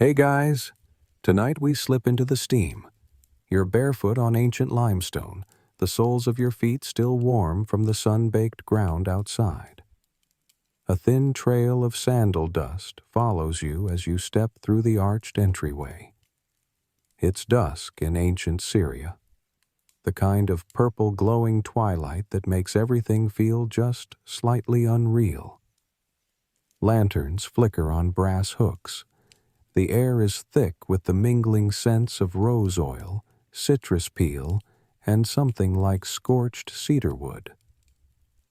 Hey guys, tonight we slip into the steam. You're barefoot on ancient limestone, the soles of your feet still warm from the sun-baked ground outside. A thin trail of sandal dust follows you as you step through the arched entryway. It's dusk in ancient Syria, the kind of purple glowing twilight that makes everything feel just slightly unreal. Lanterns flicker on brass hooks. The air is thick with the mingling scents of rose oil, citrus peel, and something like scorched cedar wood.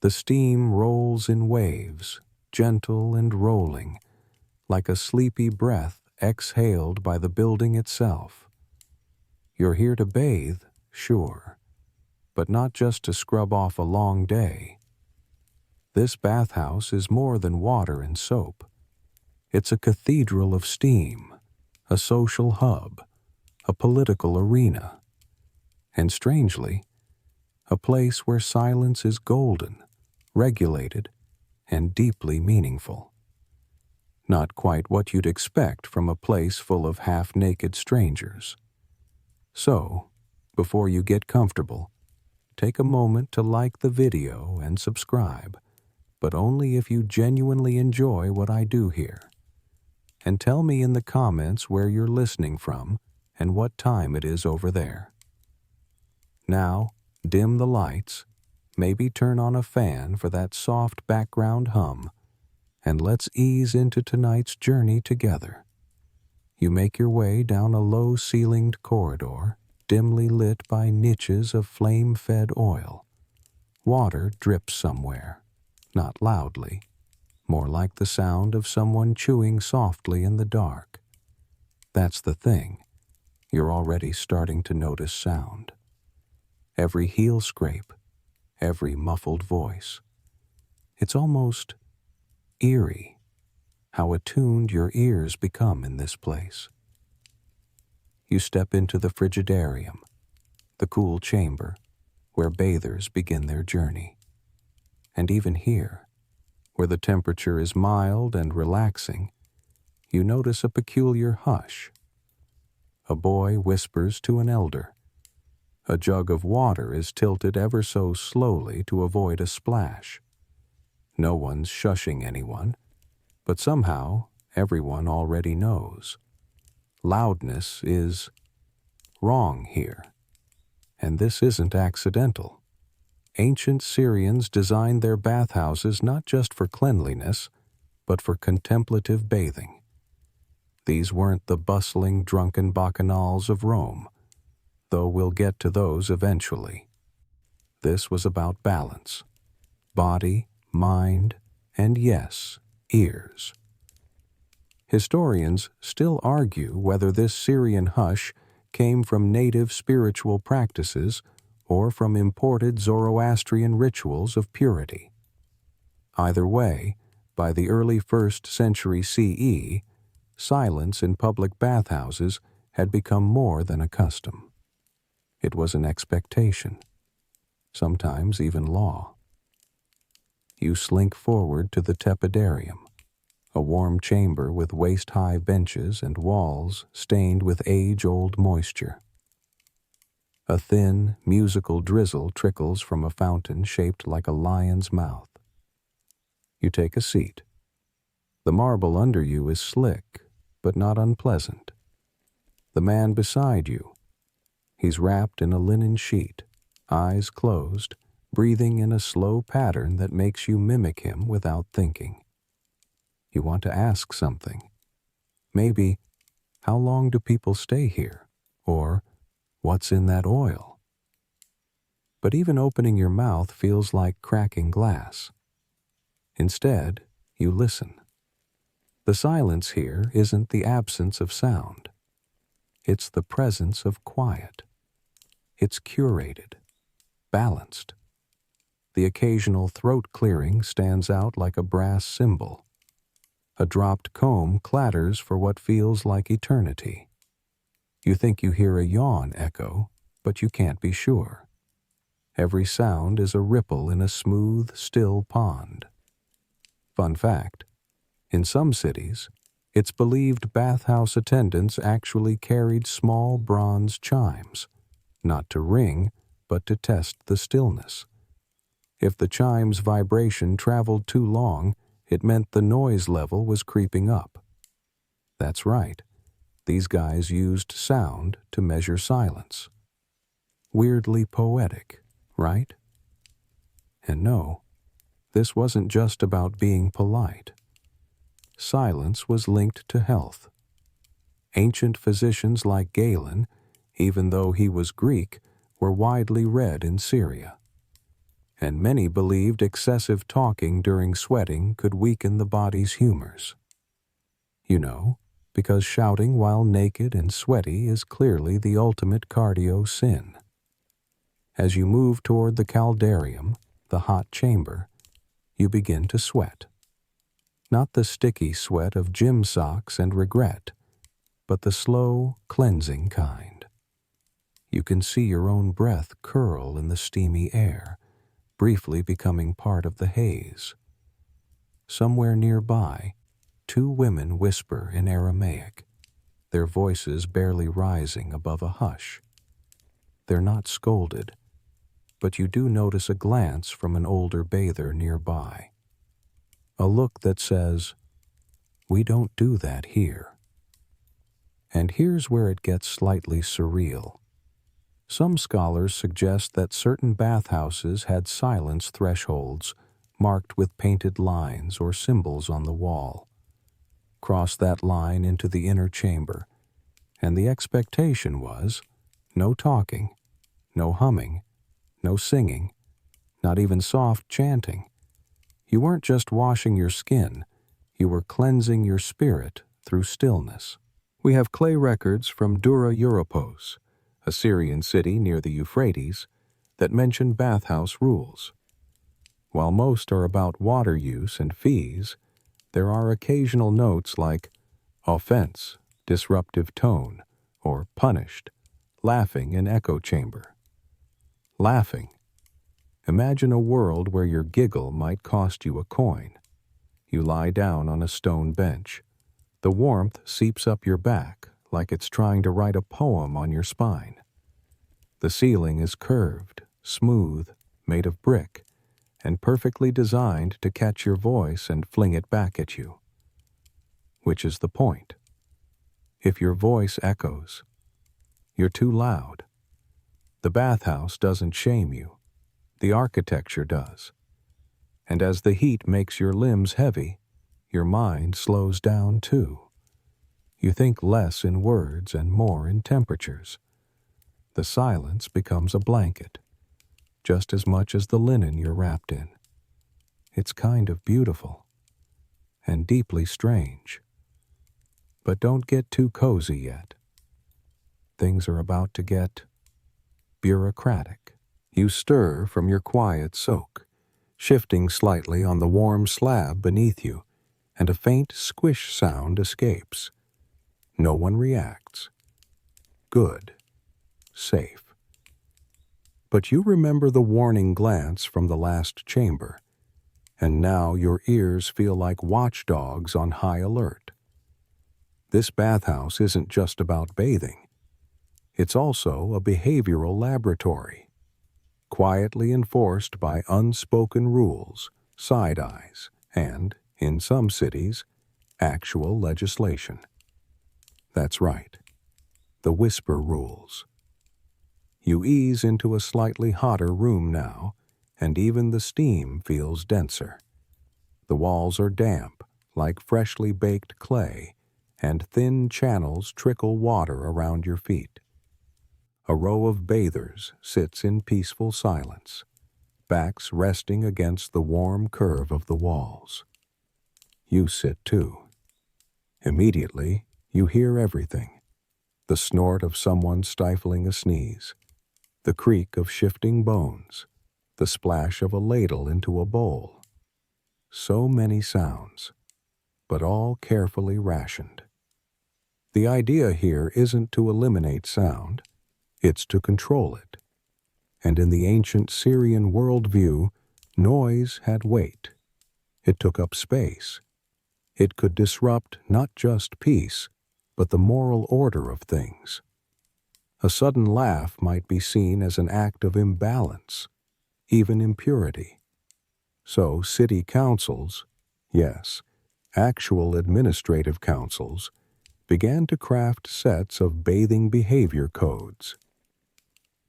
The steam rolls in waves, gentle and rolling, like a sleepy breath exhaled by the building itself. You're here to bathe, sure, but not just to scrub off a long day. This bathhouse is more than water and soap. It's a cathedral of steam, a social hub, a political arena, and strangely, a place where silence is golden, regulated, and deeply meaningful. Not quite what you'd expect from a place full of half-naked strangers. So, before you get comfortable, take a moment to like the video and subscribe, but only if you genuinely enjoy what I do here. And tell me in the comments where you're listening from and what time it is over there. Now, dim the lights, maybe turn on a fan for that soft background hum, and let's ease into tonight's journey together. You make your way down a low-ceilinged corridor, dimly lit by niches of flame-fed oil. Water drips somewhere, not loudly, more like the sound of someone chewing softly in the dark. That's the thing. You're already starting to notice sound. Every heel scrape, every muffled voice. It's almost eerie how attuned your ears become in this place. You step into the frigidarium, the cool chamber where bathers begin their journey. And even here, where the temperature is mild and relaxing, you notice a peculiar hush. A boy whispers to an elder. A jug of water is tilted ever so slowly to avoid a splash. No one's shushing anyone, but somehow everyone already knows. Loudness is wrong here, and this isn't accidental. Ancient Syrians designed their bathhouses not just for cleanliness, but for contemplative bathing. These weren't the bustling, drunken bacchanals of Rome, though we'll get to those eventually. This was about balance, body, mind, and yes, ears. Historians still argue whether this Syrian hush came from native spiritual practices or from imported Zoroastrian rituals of purity. Either way, by the early 1st century CE, silence in public bathhouses had become more than a custom. It was an expectation, sometimes even law. You slink forward to the tepidarium, a warm chamber with waist-high benches and walls stained with age-old moisture. A thin, musical drizzle trickles from a fountain shaped like a lion's mouth. You take a seat. The marble under you is slick, but not unpleasant. The man beside you, he's wrapped in a linen sheet, eyes closed, breathing in a slow pattern that makes you mimic him without thinking. You want to ask something. Maybe, how long do people stay here? Or, what's in that oil? But even opening your mouth feels like cracking glass. Instead, you listen. The silence here isn't the absence of sound. It's the presence of quiet. It's curated, balanced. The occasional throat clearing stands out like a brass cymbal. A dropped comb clatters for what feels like eternity. You think you hear a yawn echo, but you can't be sure. Every sound is a ripple in a smooth, still pond. Fun fact, in some cities, It's believed bathhouse attendants actually carried small bronze chimes, not to ring, but to test the stillness. If the chime's vibration traveled too long, it meant the noise level was creeping up. That's right. These guys used sound to measure silence. Weirdly poetic, right? And no, this wasn't just about being polite. Silence was linked to health. Ancient physicians like Galen, even though he was Greek, were widely read in Syria. And many believed excessive talking during sweating could weaken the body's humors. You know, because shouting while naked and sweaty is clearly the ultimate cardio sin. As you move toward the caldarium, the hot chamber, you begin to sweat. Not the sticky sweat of gym socks and regret, but the slow, cleansing kind. You can see your own breath curl in the steamy air, briefly becoming part of the haze. Somewhere nearby, two women whisper in Aramaic, their voices barely rising above a hush. They're not scolded, but you do notice a glance from an older bather nearby. A look that says, "We don't do that here." And here's where it gets slightly surreal. Some scholars suggest that certain bathhouses had silence thresholds marked with painted lines or symbols on the wall. Cross that line into the inner chamber, and the expectation was no talking, no humming, no singing, not even soft chanting. You weren't just washing your skin, you were cleansing your spirit through stillness. We have clay records from Dura Europos, a Syrian city near the Euphrates, that mention bathhouse rules. While most are about water use and fees, there are occasional notes like offense, disruptive tone, or punished, laughing in echo chamber. Laughing. Imagine a world where your giggle might cost you a coin. You lie down on a stone bench. The warmth seeps up your back like it's trying to write a poem on your spine. The ceiling is curved, smooth, made of brick, and perfectly designed to catch your voice and fling it back at you. Which is the point. If your voice echoes, you're too loud. The bathhouse doesn't shame you. The architecture does. And as the heat makes your limbs heavy, your mind slows down too. You think less in words and more in temperatures. The silence becomes a blanket, just as much as the linen you're wrapped in. It's kind of beautiful and deeply strange. But don't get too cozy yet. Things are about to get bureaucratic. You stir from your quiet soak, shifting slightly on the warm slab beneath you, and a faint squish sound escapes. No one reacts. Good. Safe. But you remember the warning glance from the last chamber, and now your ears feel like watchdogs on high alert. This bathhouse isn't just about bathing. It's also a behavioral laboratory, quietly enforced by unspoken rules, side eyes, and, in some cities, actual legislation. That's right, the whisper rules. You ease into a slightly hotter room now, and even the steam feels denser. The walls are damp, like freshly baked clay, and thin channels trickle water around your feet. A row of bathers sits in peaceful silence, backs resting against the warm curve of the walls. You sit too. Immediately, you hear everything. The snort of someone stifling a sneeze, the creak of shifting bones, the splash of a ladle into a bowl. So many sounds, but all carefully rationed. The idea here isn't to eliminate sound, it's to control it. And in the ancient Syrian worldview, noise had weight. It took up space. It could disrupt not just peace, but the moral order of things. A sudden laugh might be seen as an act of imbalance, even impurity. So city councils, yes, actual administrative councils, began to craft sets of bathing behavior codes.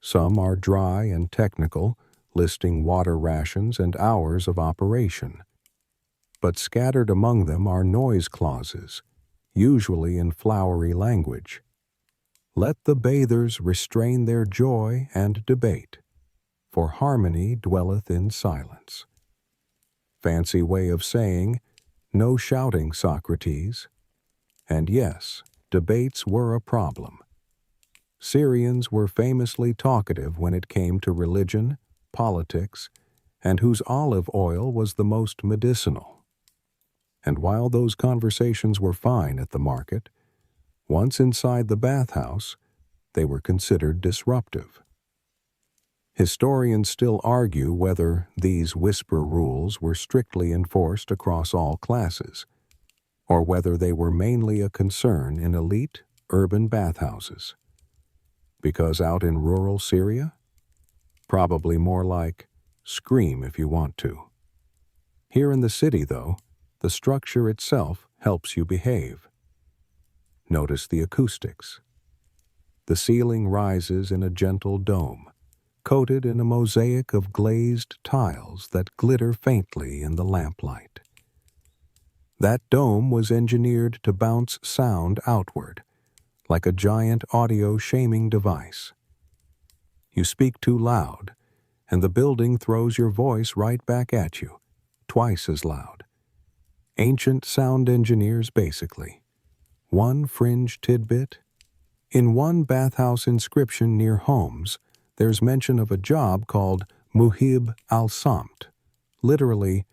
Some are dry and technical, listing water rations and hours of operation. But scattered among them are noise clauses, usually in flowery language. Let the bathers restrain their joy and debate, for harmony dwelleth in silence. Fancy way of saying, no shouting, Socrates. And yes, debates were a problem. Syrians were famously talkative when it came to religion, politics, and whose olive oil was the most medicinal. And while those conversations were fine at the market, once inside the bathhouse, they were considered disruptive. Historians still argue whether these whisper rules were strictly enforced across all classes, or whether they were mainly a concern in elite urban bathhouses. Because out in rural Syria? Probably more like, scream if you want to. Here in the city, though, the structure itself helps you behave. Notice the acoustics. The ceiling rises in a gentle dome, coated in a mosaic of glazed tiles that glitter faintly in the lamplight. That dome was engineered to bounce sound outward, like a giant audio shaming device. You speak too loud, and the building throws your voice right back at you, twice as loud. Ancient sound engineers, basically. One fringe tidbit. In one bathhouse inscription near Homs, there's mention of a job called Muhib al-Samt, literally,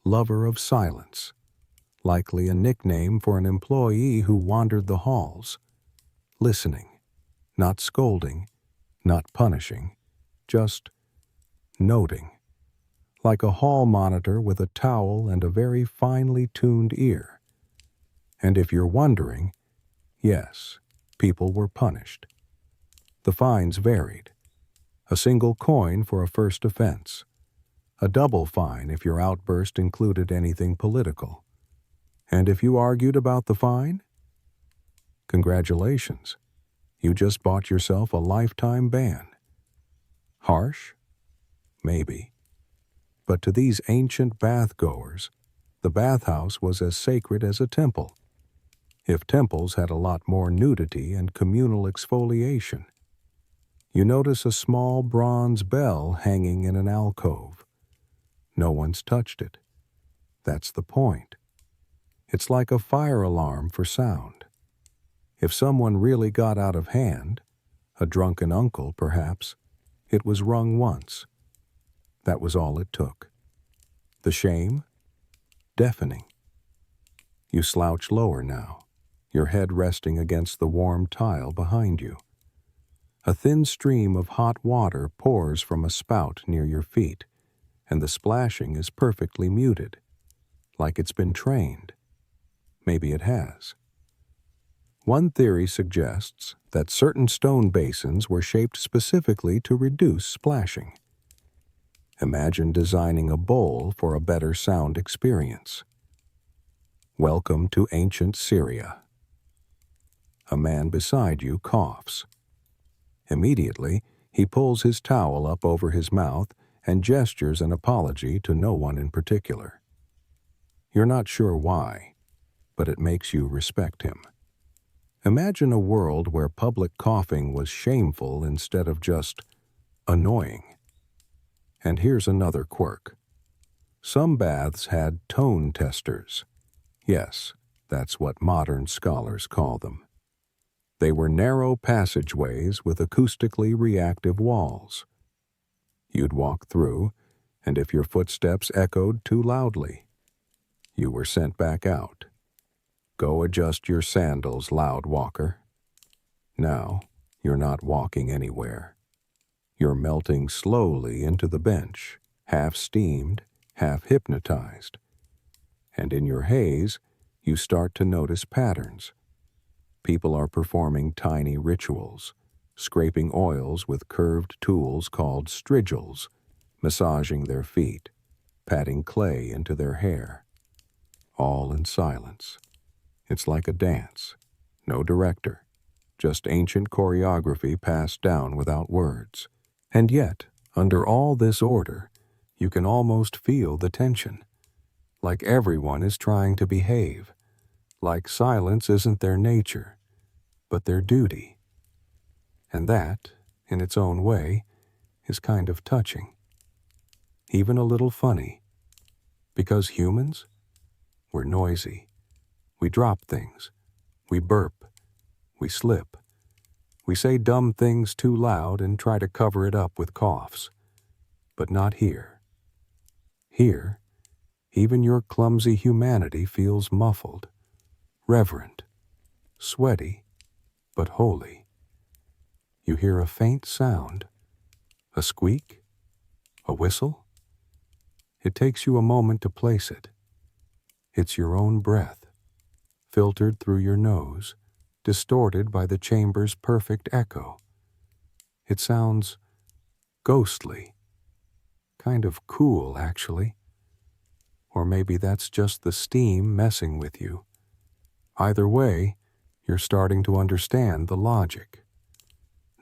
lover of silence, likely a nickname for an employee who wandered the halls, listening, not scolding, not punishing, just noting, like a hall monitor with a towel and a very finely tuned ear. And if you're wondering, yes, people were punished. The fines varied. A single coin for a first offense, a double fine if your outburst included anything political. And if you argued about the fine? Congratulations, you just bought yourself a lifetime ban. Harsh? Maybe. But to these ancient bath-goers, the bathhouse was as sacred as a temple, if temples had a lot more nudity and communal exfoliation. You notice a small bronze bell hanging in an alcove. No one's touched it. That's the point. It's like a fire alarm for sound. If someone really got out of hand, a drunken uncle perhaps, it was rung once. That was all it took. The shame? Deafening. You slouch lower now, your head resting against the warm tile behind you. A thin stream of hot water pours from a spout near your feet, and the splashing is perfectly muted, like it's been trained. Maybe it has. One theory suggests that certain stone basins were shaped specifically to reduce splashing. Imagine designing a bowl for a better sound experience. Welcome to ancient Syria. A man beside you coughs. Immediately, he pulls his towel up over his mouth and gestures an apology to no one in particular. You're not sure why, but it makes you respect him. Imagine a world where public coughing was shameful instead of just annoying. And here's another quirk. Some baths had tone testers. Yes, that's what modern scholars call them. They were narrow passageways with acoustically reactive walls. You'd walk through, and if your footsteps echoed too loudly, you were sent back out. Go adjust your sandals, loud walker. Now, you're not walking anywhere. You're melting slowly into the bench, half steamed, half hypnotized. And in your haze, You start to notice patterns. People are performing tiny rituals, scraping oils with curved tools called strigils, massaging their feet, patting clay into their hair, all in silence. It's like a dance. No director, just ancient choreography passed down without words. And yet, under all this order, you can almost feel the tension. Like everyone is trying to behave. Like silence isn't their nature, but their duty. And that, in its own way, is kind of touching. Even a little funny. Because humans, we're noisy. We drop things. We burp. We slip. We say dumb things too loud and try to cover it up with coughs. But not here. Here, even your clumsy humanity feels muffled, reverent, sweaty, but holy. You hear a faint sound, a squeak, a whistle. It takes you a moment to place it. It's your own breath, filtered through your nose, distorted by the chamber's perfect echo. It sounds ghostly, kind of cool, actually. Or maybe that's just the steam messing with you. Either way, you're starting to understand the logic.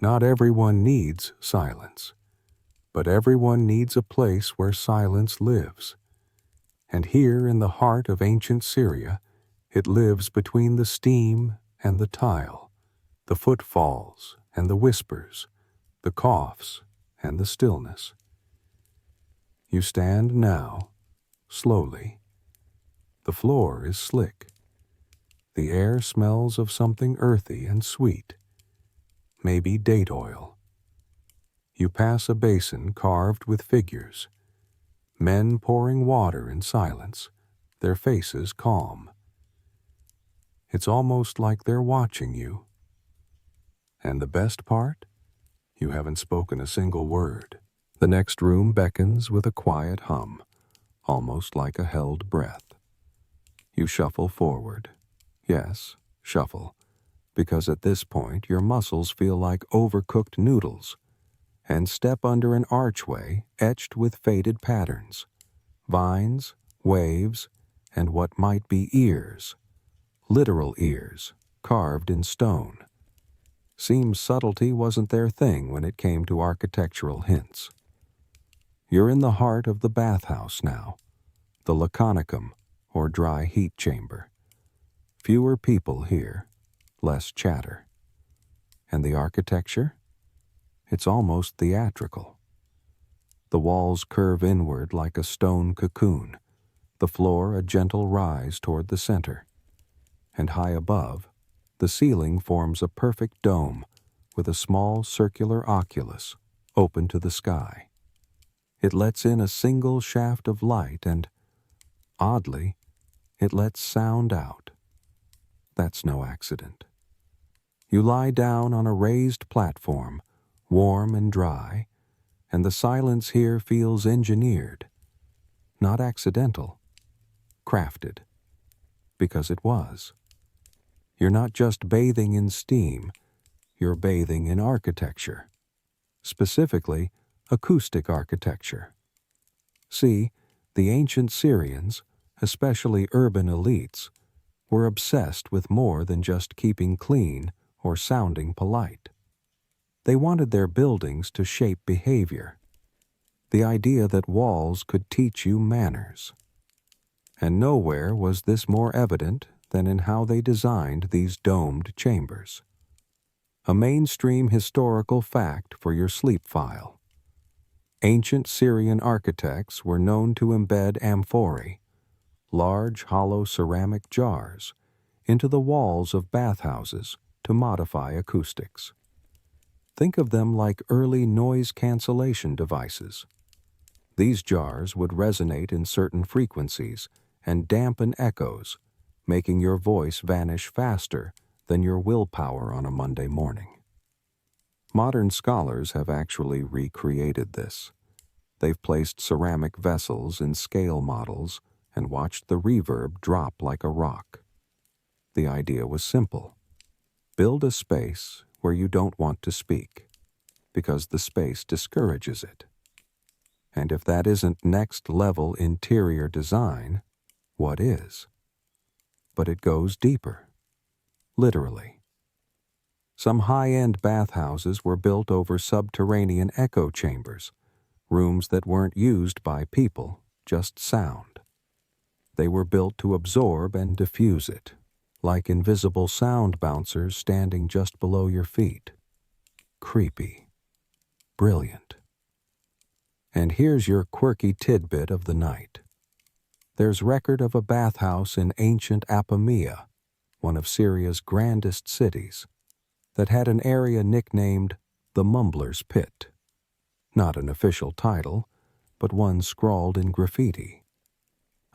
Not everyone needs silence, but everyone needs a place where silence lives. And here in the heart of ancient Syria, it lives between the steam and the tile, the footfalls and the whispers, the coughs and the stillness. You stand now, slowly. The floor is slick. The air smells of something earthy and sweet, maybe date oil. You pass a basin carved with figures, men pouring water in silence, their faces calm. It's almost like they're watching you. And the best part? You haven't spoken a single word. The next room beckons with a quiet hum, almost like a held breath. You shuffle forward. Yes, shuffle, because at this point your muscles feel like overcooked noodles, and step under an archway etched with faded patterns, vines, waves, and what might be ears, literal ears, carved in stone. Seems subtlety wasn't their thing when it came to architectural hints. You're in the heart of the bathhouse now, the laconicum, or dry heat chamber. Fewer people here, less chatter. And the architecture? It's almost theatrical. The walls curve inward like a stone cocoon, the floor a gentle rise toward the center. And high above, the ceiling forms a perfect dome with a small circular oculus open to the sky. It lets in a single shaft of light and, oddly, it lets sound out. That's no accident. You lie down on a raised platform, warm and dry, and the silence here feels engineered, not accidental, crafted, because it was. You're not just bathing in steam, you're bathing in architecture, specifically acoustic architecture. See, the ancient Syrians, especially urban elites, were obsessed with more than just keeping clean or sounding polite. They wanted their buildings to shape behavior, the idea that walls could teach you manners. And nowhere was this more evident than in how they designed these domed chambers. A mainstream historical fact for your sleep file. Ancient Syrian architects were known to embed amphorae, large hollow ceramic jars, into the walls of bathhouses to modify acoustics. Think of them like early noise cancellation devices. These jars would resonate in certain frequencies and dampen echoes, making your voice vanish faster than your willpower on a Monday morning. Modern scholars have actually recreated this. They've placed ceramic vessels in scale models and watched the reverb drop like a rock. The idea was simple. Build a space where you don't want to speak, because the space discourages it. And if that isn't next-level interior design, what is? But it goes deeper, literally. Some high-end bathhouses were built over subterranean echo chambers, rooms that weren't used by people, just sound. They were built to absorb and diffuse it, like invisible sound bouncers standing just below your feet. Creepy. Brilliant. And here's your quirky tidbit of the night. There's record of a bathhouse in ancient Apamea, one of Syria's grandest cities, that had an area nicknamed the Mumbler's Pit. Not an official title, but one scrawled in graffiti.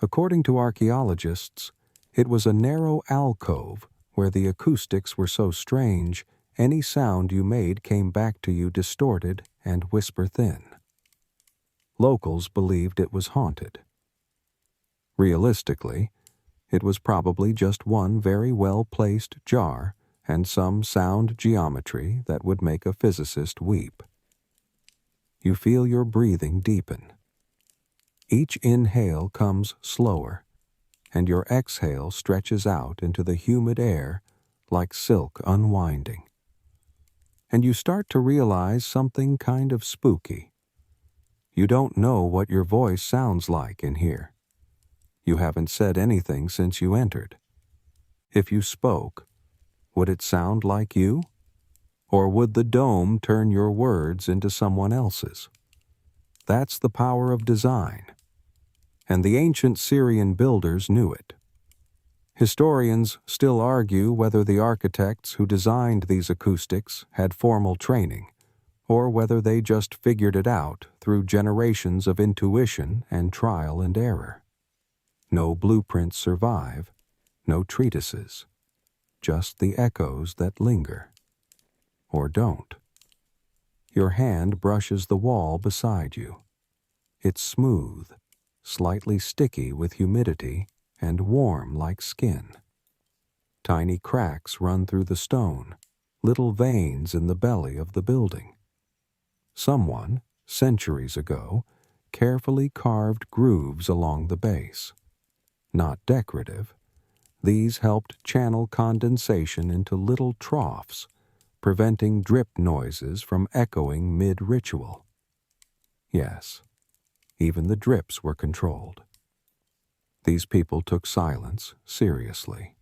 According to archaeologists, it was a narrow alcove where the acoustics were so strange any sound you made came back to you distorted and whisper-thin. Locals believed it was haunted. Realistically, it was probably just one very well-placed jar and some sound geometry that would make a physicist weep. You feel your breathing deepen. Each inhale comes slower, and your exhale stretches out into the humid air like silk unwinding. And you start to realize something kind of spooky. You don't know what your voice sounds like in here. You haven't said anything since you entered. If you spoke, would it sound like you? Or would the dome turn your words into someone else's? That's the power of design. And the ancient Syrian builders knew it. Historians still argue whether the architects who designed these acoustics had formal training, or whether they just figured it out through generations of intuition and trial and error. No blueprints survive, no treatises, just the echoes that linger. Or don't. Your hand brushes the wall beside you. It's smooth, slightly sticky with humidity, and warm like skin. Tiny cracks run through the stone, little veins in the belly of the building. Someone, centuries ago, carefully carved grooves along the base. Not decorative, these helped channel condensation into little troughs, preventing drip noises from echoing mid-ritual. Yes, even the drips were controlled. These people took silence seriously.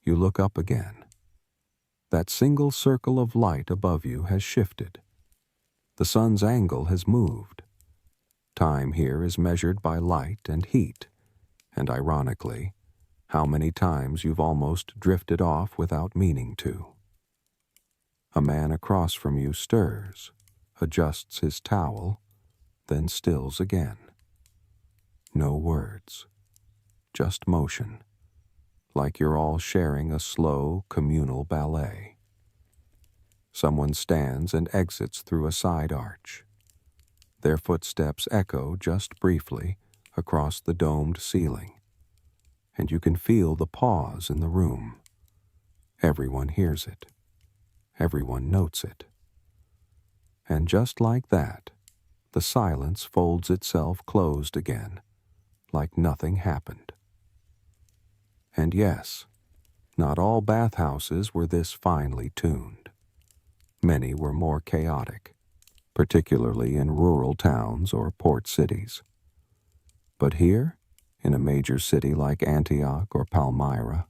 You look up again. That single circle of light above you has shifted. The sun's angle has moved. Time here is measured by light and heat, and ironically, how many times you've almost drifted off without meaning to. A man across from you stirs, adjusts his towel, then stills again. No words, just motion, like you're all sharing a slow, communal ballet. Someone stands and exits through a side arch. Their footsteps echo just briefly across the domed ceiling, and you can feel the pause in the room. Everyone hears it. Everyone notes it. And just like that, the silence folds itself closed again, like nothing happened. And yes, not all bathhouses were this finely tuned. Many were more chaotic, particularly in rural towns or port cities. But here, in a major city like Antioch or Palmyra,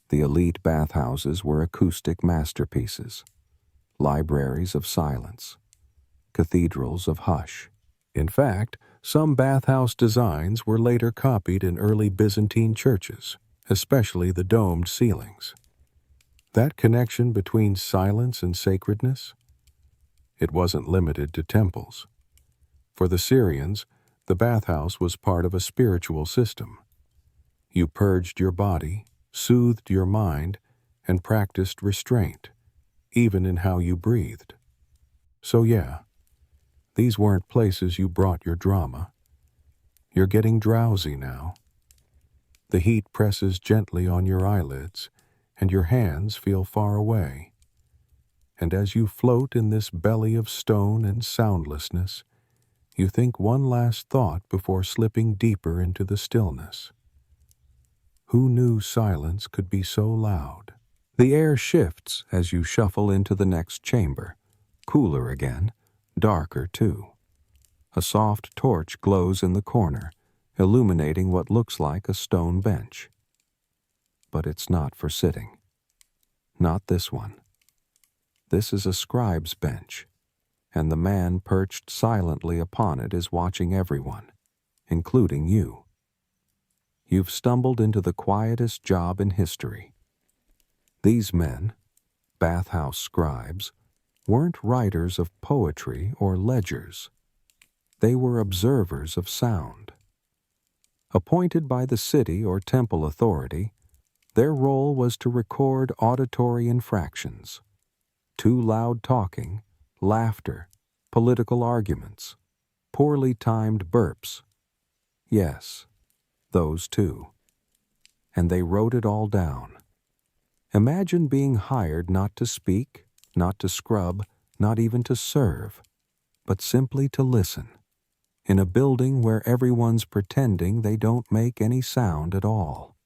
the elite bathhouses were acoustic masterpieces, libraries of silence, cathedrals of hush. In fact, some bathhouse designs were later copied in early Byzantine churches, especially the domed ceilings. That connection between silence and sacredness? It wasn't limited to temples. For the Syrians, the bathhouse was part of a spiritual system. You purged your body, soothed your mind, and practiced restraint, even in how you breathed. So yeah, these weren't places you brought your drama. You're getting drowsy now. The heat presses gently on your eyelids, and your hands feel far away. And as you float in this belly of stone and soundlessness, you think one last thought before slipping deeper into the stillness. Who knew silence could be so loud? The air shifts as you shuffle into the next chamber, cooler again, darker too. A soft torch glows in the corner, illuminating what looks like a stone bench. But it's not for sitting. Not this one. This is a scribe's bench, and the man perched silently upon it is watching everyone, including you. You've stumbled into the quietest job in history. These men, bathhouse scribes, weren't writers of poetry or ledgers. They were observers of sound. Appointed by the city or temple authority, their role was to record auditory infractions. Too loud talking, laughter, political arguments, poorly timed burps. Yes, those too. And they wrote it all down. Imagine being hired not to speak, not to scrub, not even to serve, but simply to listen, in a building where everyone's pretending they don't make any sound at all.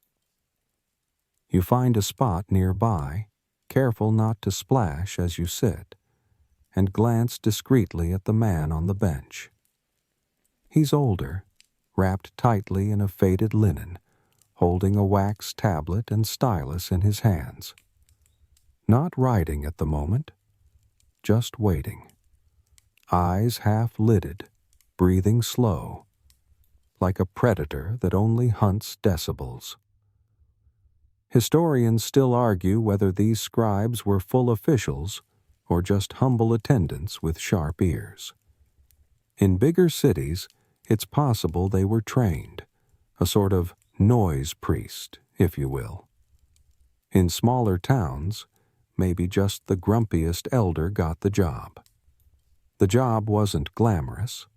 You find a spot nearby, careful not to splash as you sit, and glance discreetly at the man on the bench. He's older, wrapped tightly in a faded linen, holding a wax tablet and stylus in his hands. Not writing at the moment, just waiting. Eyes half-lidded, breathing slow, like a predator that only hunts decibels. Historians still argue whether these scribes were full officials or just humble attendants with sharp ears. In bigger cities, it's possible they were trained, a sort of noise priest, if you will. In smaller towns, maybe just the grumpiest elder got the job. The job wasn't glamorous,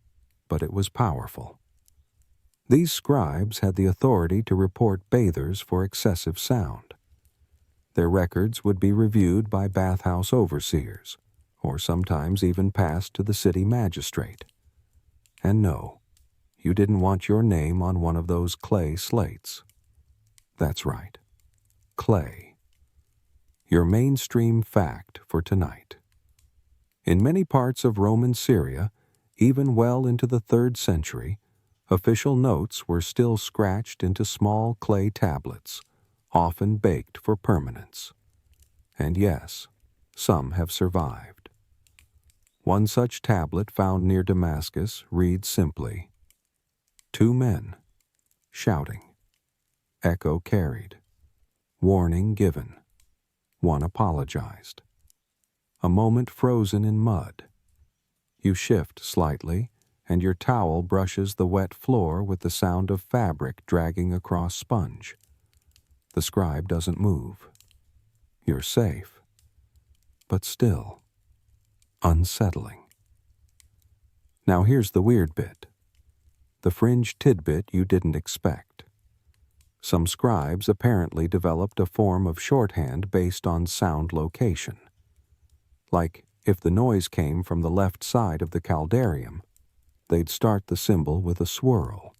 but it was powerful. These scribes had the authority to report bathers for excessive sound. Their records would be reviewed by bathhouse overseers, or sometimes even passed to the city magistrate. And no, you didn't want your name on one of those clay slates. That's right, clay. Your mainstream fact for tonight. In many parts of Roman Syria, even well into the 3rd century, official notes were still scratched into small clay tablets, often baked for permanence. And yes, some have survived. One such tablet found near Damascus reads simply, 2 men, shouting, echo carried, warning given, one apologized. A moment frozen in mud. You shift slightly, and your towel brushes the wet floor with the sound of fabric dragging across sponge. The scribe doesn't move. You're safe. But still, unsettling. Now here's the weird bit. The fringe tidbit you didn't expect. Some scribes apparently developed a form of shorthand based on sound location. Like, if the noise came from the left side of the caldarium, they'd start the symbol with a swirl.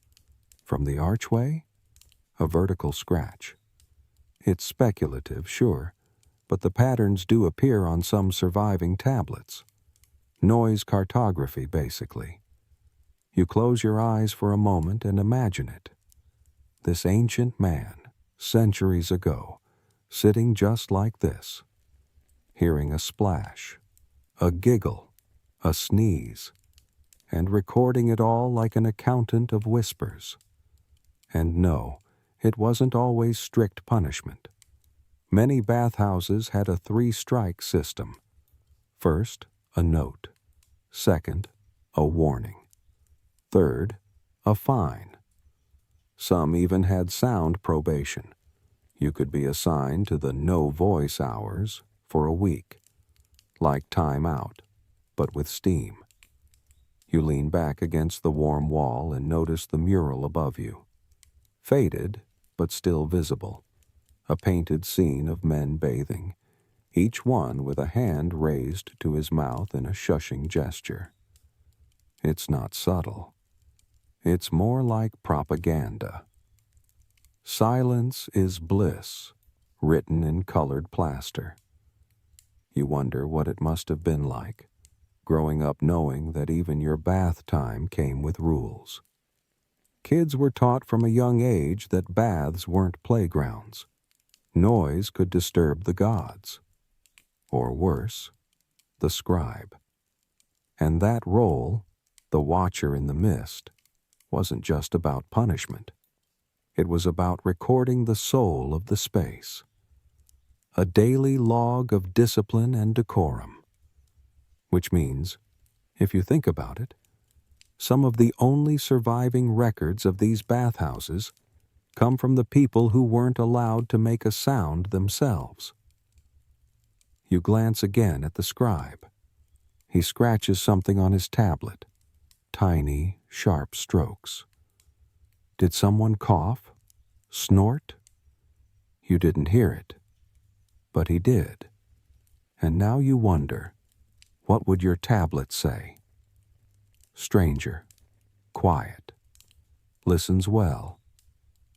From the archway, a vertical scratch. It's speculative, sure, but the patterns do appear on some surviving tablets. Noise cartography, basically. You close your eyes for a moment and imagine it. This ancient man, centuries ago, sitting just like this, hearing a splash, a giggle, a sneeze, and recording it all like an accountant of whispers. And no, it wasn't always strict punishment. Many bathhouses had a 3-strike system. First, a note. Second, a warning. Third, a fine. Some even had sound probation. You could be assigned to the no-voice hours for a week. Like time out, but with steam. You lean back against the warm wall and notice the mural above you. Faded, but still visible, a painted scene of men bathing, each one with a hand raised to his mouth in a shushing gesture. It's not subtle. It's more like propaganda. Silence is bliss, written in colored plaster. You wonder what it must have been like, growing up knowing that even your bath time came with rules. Kids were taught from a young age that baths weren't playgrounds. Noise could disturb the gods. Or worse, the scribe. And that role, the watcher in the mist, wasn't just about punishment. It was about recording the soul of the space. A daily log of discipline and decorum. Which means, if you think about it, some of the only surviving records of these bathhouses come from the people who weren't allowed to make a sound themselves. You glance again at the scribe. He scratches something on his tablet. Tiny, sharp strokes. Did someone cough? Snort? You didn't hear it. But he did. And now you wonder, what would your tablet say? Stranger. Quiet. Listens well.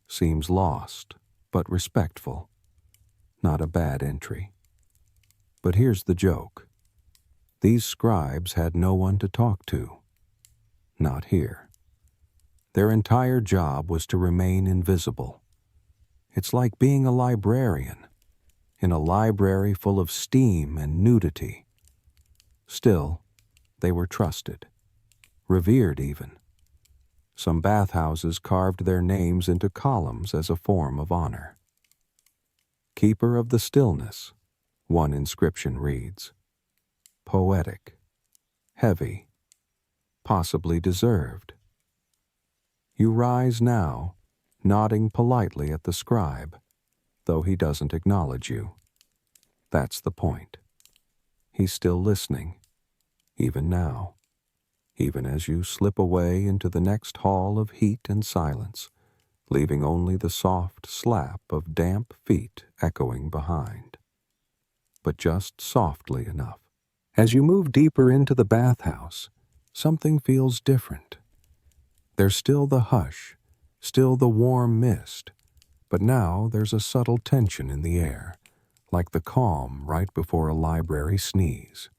Seems lost, but respectful. Not a bad entry. But here's the joke. These scribes had no one to talk to. Not here. Their entire job was to remain invisible. It's like being a librarian, in a library full of steam and nudity. Still, they were trusted, revered even. Some bathhouses carved their names into columns as a form of honor. Keeper of the stillness, one inscription reads. Poetic, heavy, possibly deserved. You rise now, nodding politely at the scribe, though he doesn't acknowledge you. That's the point. He's still listening, even now, even as you slip away into the next hall of heat and silence, leaving only the soft slap of damp feet echoing behind. But just softly enough. As you move deeper into the bathhouse, something feels different. There's still the hush, still the warm mist, but now there's a subtle tension in the air, like the calm right before a library sneeze.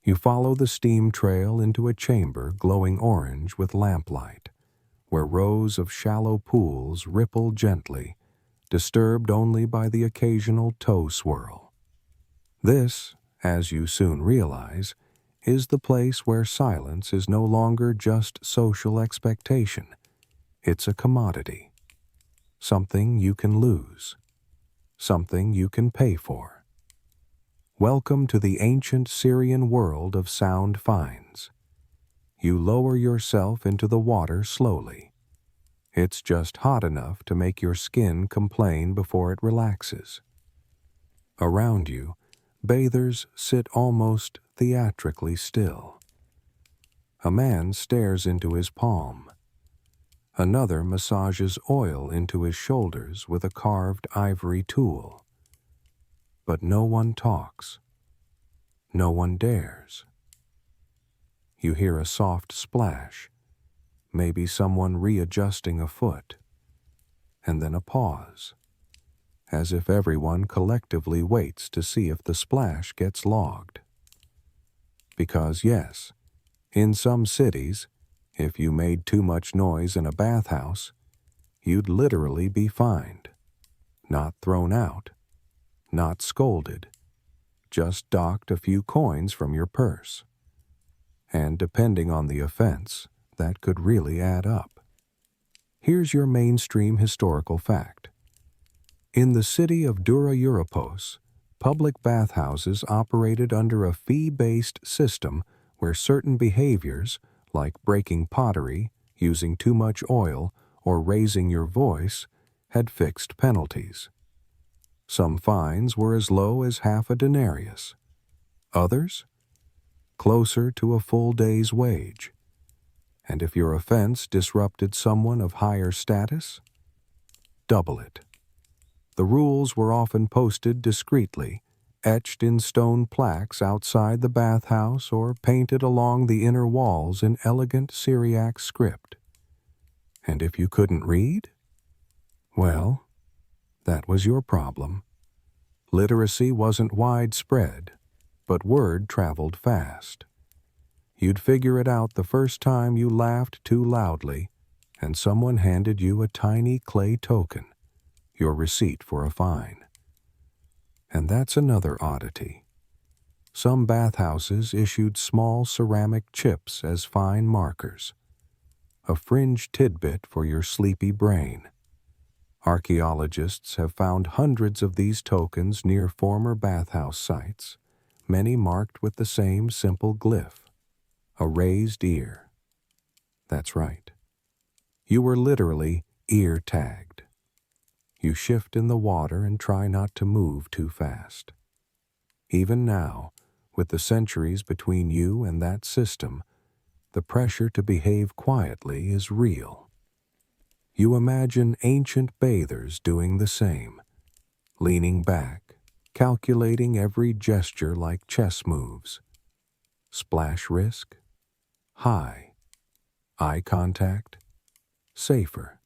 You follow the steam trail into a chamber glowing orange with lamplight, where rows of shallow pools ripple gently, disturbed only by the occasional toe swirl. This, as you soon realize, is the place where silence is no longer just social expectation. It's a commodity. Something you can lose. Something you can pay for. Welcome to the ancient Syrian world of sound finds. You lower yourself into the water slowly. It's just hot enough to make your skin complain before it relaxes. Around you, bathers sit almost theatrically still. A man stares into his palm. Another massages oil into his shoulders with a carved ivory tool. But no one talks. No one dares. You hear a soft splash, maybe someone readjusting a foot, and then a pause, as if everyone collectively waits to see if the splash gets logged. Because yes, in some cities, if you made too much noise in a bathhouse, you'd literally be fined. Not thrown out, not scolded, just docked a few coins from your purse. And depending on the offense, that could really add up. Here's your mainstream historical fact. In the city of Dura Europos, public bathhouses operated under a fee-based system where certain behaviors, like breaking pottery, using too much oil, or raising your voice, had fixed penalties. Some fines were as low as half a denarius. Others? Closer to a full day's wage. And if your offense disrupted someone of higher status, double it. The rules were often posted discreetly, etched in stone plaques outside the bathhouse or painted along the inner walls in elegant Syriac script. And if you couldn't read? Well, that was your problem. Literacy wasn't widespread, but word traveled fast. You'd figure it out the first time you laughed too loudly, and someone handed you a tiny clay token, your receipt for a fine. And that's another oddity. Some bathhouses issued small ceramic chips as fine markers, a fringe tidbit for your sleepy brain. Archaeologists have found hundreds of these tokens near former bathhouse sites, many marked with the same simple glyph, a raised ear. That's right. You were literally ear-tagged. You shift in the water and try not to move too fast. Even now, with the centuries between you and that system, the pressure to behave quietly is real. You imagine ancient bathers doing the same, leaning back, calculating every gesture like chess moves. Splash risk? High. Eye contact? Safer.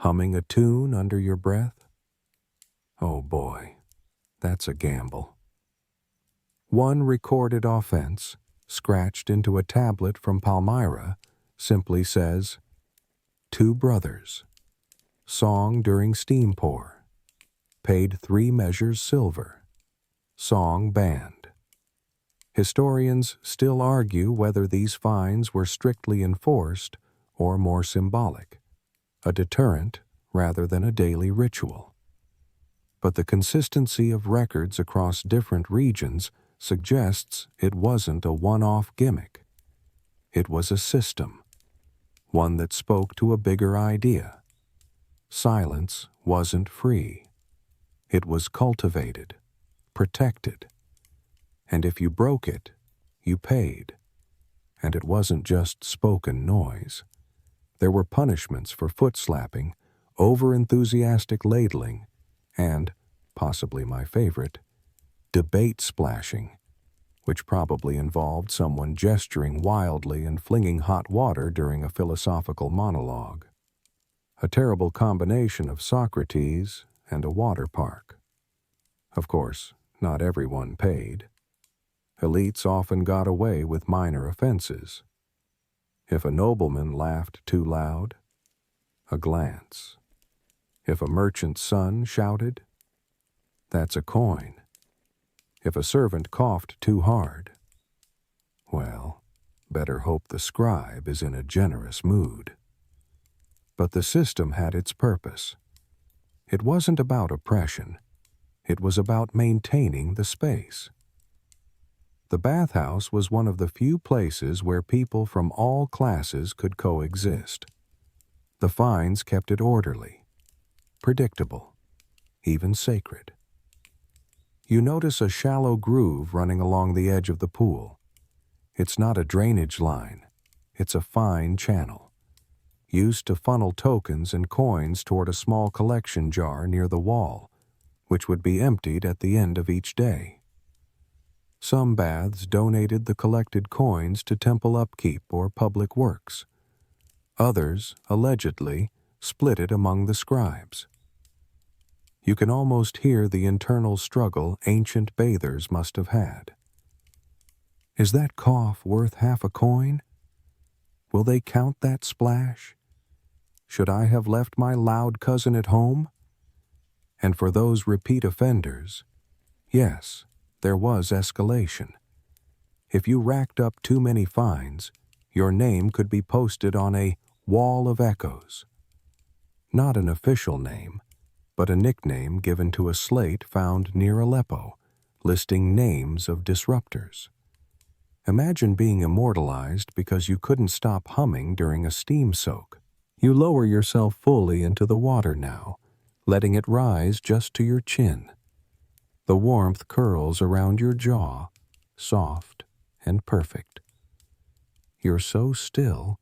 Humming a tune under your breath? Oh boy, that's a gamble. One recorded offense, scratched into a tablet from Palmyra, simply says, 2 brothers. Song during steam pour. Paid 3 measures silver. Song banned. Historians still argue whether these fines were strictly enforced or more symbolic, a deterrent rather than a daily ritual. But the consistency of records across different regions suggests it wasn't a one-off gimmick. It was a system, one that spoke to a bigger idea. Silence wasn't free. It was cultivated, protected. And if you broke it, you paid. And it wasn't just spoken noise. There were punishments for foot-slapping, over-enthusiastic ladling, and, possibly my favorite, debate splashing, which probably involved someone gesturing wildly and flinging hot water during a philosophical monologue. A terrible combination of Socrates and a water park. Of course, not everyone paid. Elites often got away with minor offenses. If a nobleman laughed too loud, a glance. If a merchant's son shouted, that's a coin. If a servant coughed too hard, well, better hope the scribe is in a generous mood. But the system had its purpose. It wasn't about oppression. It was about maintaining the space. The bathhouse was one of the few places where people from all classes could coexist. The fines kept it orderly, predictable, even sacred. You notice a shallow groove running along the edge of the pool. It's not a drainage line. It's a fine channel, used to funnel tokens and coins toward a small collection jar near the wall, which would be emptied at the end of each day. Some baths donated the collected coins to temple upkeep or public works. Others, allegedly, split it among the scribes. You can almost hear the internal struggle ancient bathers must have had. Is that cough worth half a coin? Will they count that splash? Should I have left my loud cousin at home? And for those repeat offenders, yes, there was escalation. If you racked up too many fines, your name could be posted on a wall of echoes. Not an official name, but a nickname given to a slate found near Aleppo, listing names of disruptors. Imagine being immortalized because you couldn't stop humming during a steam soak. You lower yourself fully into the water now, letting it rise just to your chin. The warmth curls around your jaw, soft and perfect. You're so still,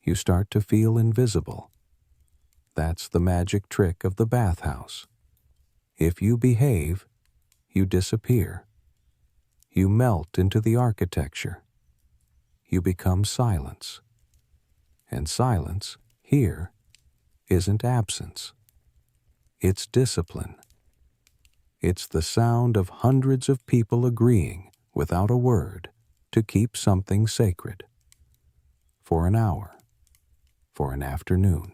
you start to feel invisible. That's the magic trick of the bathhouse. If you behave, you disappear. You melt into the architecture. You become silence. And silence, here, isn't absence. It's discipline. It's the sound of hundreds of people agreeing, without a word, to keep something sacred. For an hour. For an afternoon.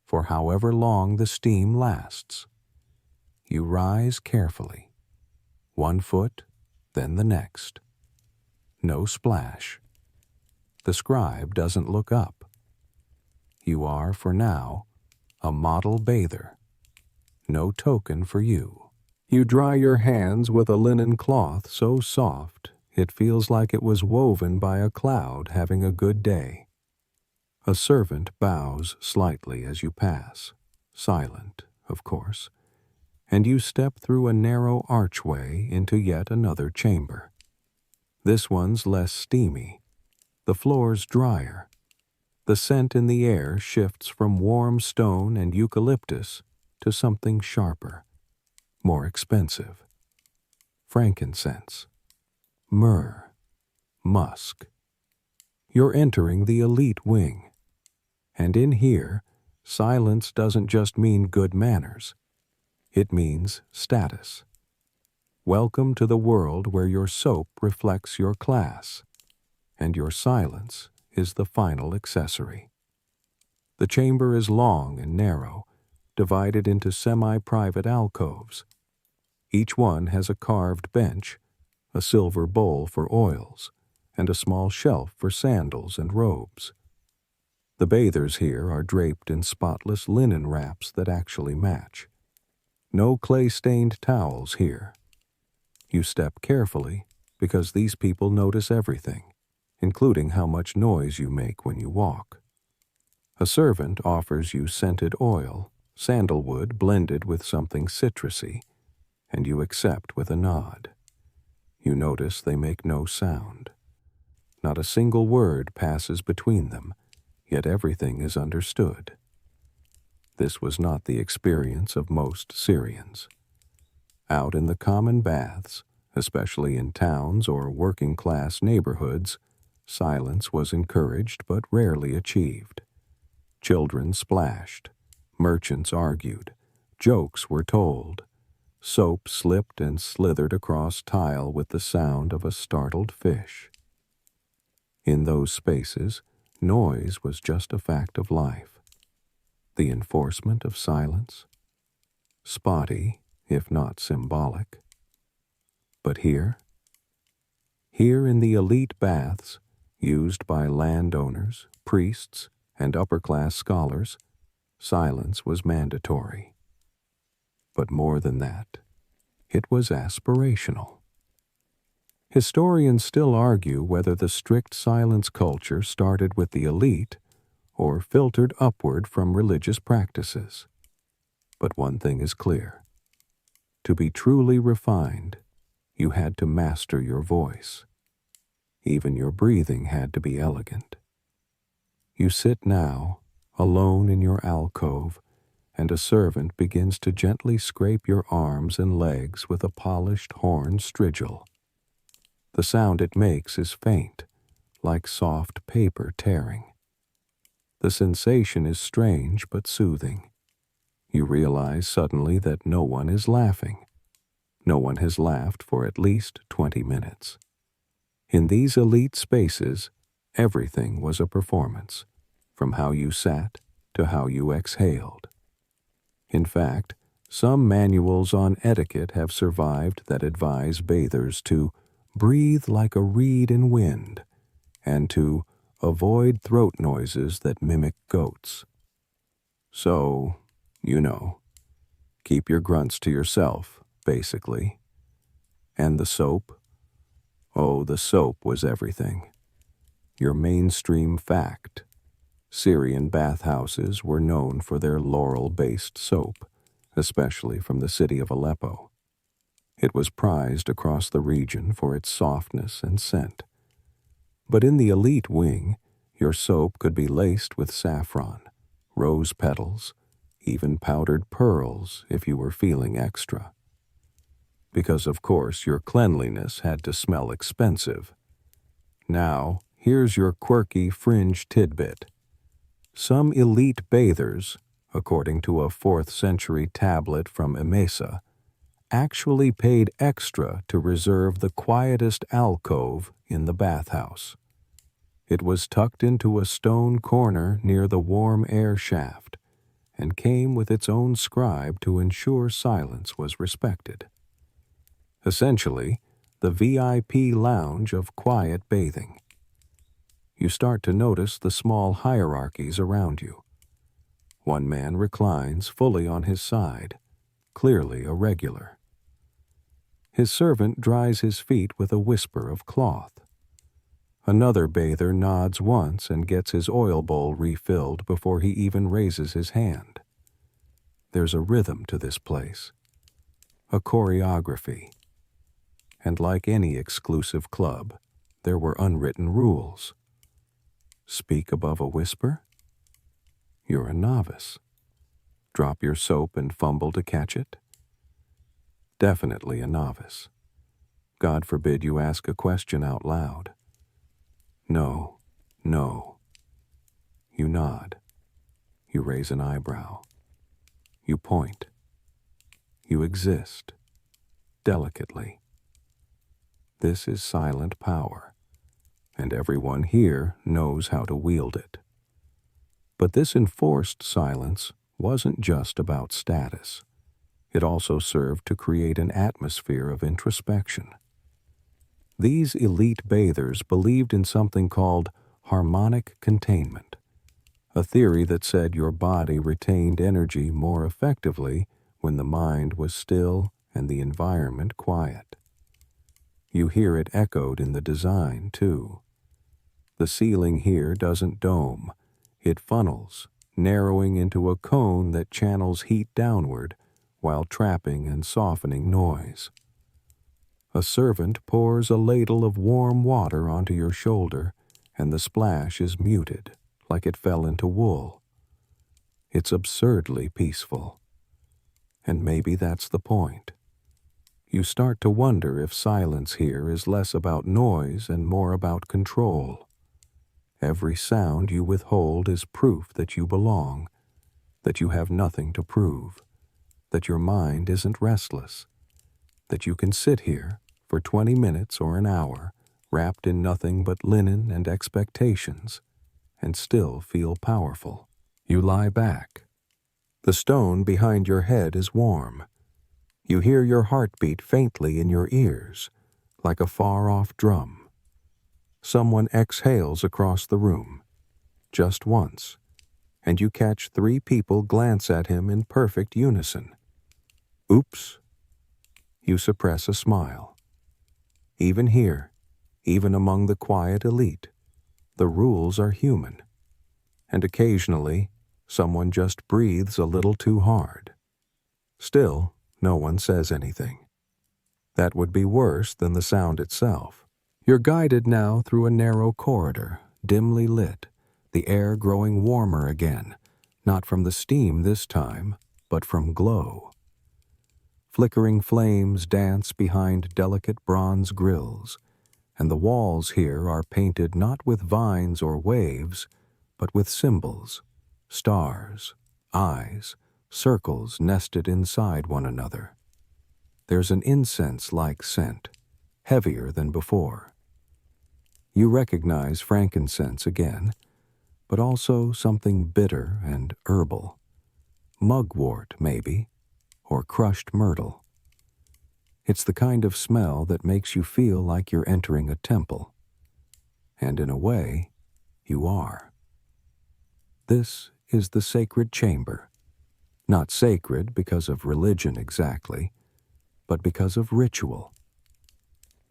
For however long the steam lasts. You rise carefully. One foot, then the next. No splash. The scribe doesn't look up. You are, for now, a model bather. No token for you. You dry your hands with a linen cloth so soft it feels like it was woven by a cloud having a good day. A servant bows slightly as you pass, silent, of course, and you step through a narrow archway into yet another chamber. This one's less steamy. The floor's drier. The scent in the air shifts from warm stone and eucalyptus to something sharper, more expensive. Frankincense, myrrh, musk. You're entering the elite wing. And in here, silence doesn't just mean good manners. It means status. Welcome to the world where your soap reflects your class, and your silence is the final accessory. The chamber is long and narrow, divided into semi-private alcoves. Each one has a carved bench, a silver bowl for oils, and a small shelf for sandals and robes. The bathers here are draped in spotless linen wraps that actually match. No clay-stained towels here. You step carefully because these people notice everything, including how much noise you make when you walk. A servant offers you scented oil, sandalwood blended with something citrusy, and you accept with a nod. You notice they make no sound. Not a single word passes between them, yet everything is understood. This was not the experience of most Syrians. Out in the common baths, especially in towns or working-class neighborhoods, silence was encouraged but rarely achieved. Children splashed, merchants argued, jokes were told, soap slipped and slithered across tile with the sound of a startled fish. In those spaces, noise was just a fact of life. The enforcement of silence? Spotty, if not symbolic. But here? Here in the elite baths, used by landowners, priests, and upper-class scholars, silence was mandatory. But more than that, it was aspirational. Historians still argue whether the strict silence culture started with the elite or filtered upward from religious practices. But one thing is clear. To be truly refined, you had to master your voice. Even your breathing had to be elegant. You sit now, alone in your alcove, and a servant begins to gently scrape your arms and legs with a polished horn strigil. The sound it makes is faint, like soft paper tearing. The sensation is strange but soothing. You realize suddenly that no one is laughing. No one has laughed for at least 20 minutes. In these elite spaces, everything was a performance, from how you sat to how you exhaled. In fact, some manuals on etiquette have survived that advise bathers to breathe like a reed in wind and to avoid throat noises that mimic goats. So, keep your grunts to yourself, basically. And the soap? Oh, the soap was everything. Your mainstream fact. Syrian bathhouses were known for their laurel-based soap, especially from the city of Aleppo. It was prized across the region for its softness and scent. But in the elite wing, your soap could be laced with saffron, rose petals, even powdered pearls if you were feeling extra. Because of course your cleanliness had to smell expensive. Now, here's your quirky fringe tidbit. Some elite bathers, according to a 4th century tablet from Emesa, actually paid extra to reserve the quietest alcove in the bathhouse. It was tucked into a stone corner near the warm air shaft and came with its own scribe to ensure silence was respected. Essentially, the VIP lounge of quiet bathing. You start to notice the small hierarchies around you. One man reclines fully on his side, clearly a regular. His servant dries his feet with a whisper of cloth. Another bather nods once and gets his oil bowl refilled before he even raises his hand. There's a rhythm to this place, a choreography. And like any exclusive club, there were unwritten rules. Speak above a whisper? You're a novice. Drop your soap and fumble to catch it? Definitely a novice. God forbid you ask a question out loud. No, no. You nod. You raise an eyebrow. You point. You exist. Delicately. This is silent power, and everyone here knows how to wield it. But this enforced silence wasn't just about status. It also served to create an atmosphere of introspection. These elite bathers believed in something called harmonic containment, a theory that said your body retained energy more effectively when the mind was still and the environment quiet. You hear it echoed in the design, too. The ceiling here doesn't dome. It funnels, narrowing into a cone that channels heat downward while trapping and softening noise. A servant pours a ladle of warm water onto your shoulder, and the splash is muted, like it fell into wool. It's absurdly peaceful. And maybe that's the point. You start to wonder if silence here is less about noise and more about control. Every sound you withhold is proof that you belong, that you have nothing to prove, that your mind isn't restless, that you can sit here for 20 minutes or an hour, wrapped in nothing but linen and expectations, and still feel powerful. You lie back. The stone behind your head is warm. You hear your heartbeat faintly in your ears, like a far-off drum. Someone exhales across the room, just once, and you catch 3 people glance at him in perfect unison. Oops. You suppress a smile. Even here, even among the quiet elite, the rules are human, and occasionally someone just breathes a little too hard. Still, no one says anything. That would be worse than the sound itself. You're guided now through a narrow corridor, dimly lit, the air growing warmer again, not from the steam this time, but from glow. Flickering flames dance behind delicate bronze grills, and the walls here are painted not with vines or waves, but with symbols, stars, eyes, circles nested inside one another. There's an incense-like scent, heavier than before. You recognize frankincense again, but also something bitter and herbal. Mugwort, maybe, or crushed myrtle. It's the kind of smell that makes you feel like you're entering a temple. And in a way, you are. This is the sacred chamber. Not sacred because of religion exactly, but because of ritual.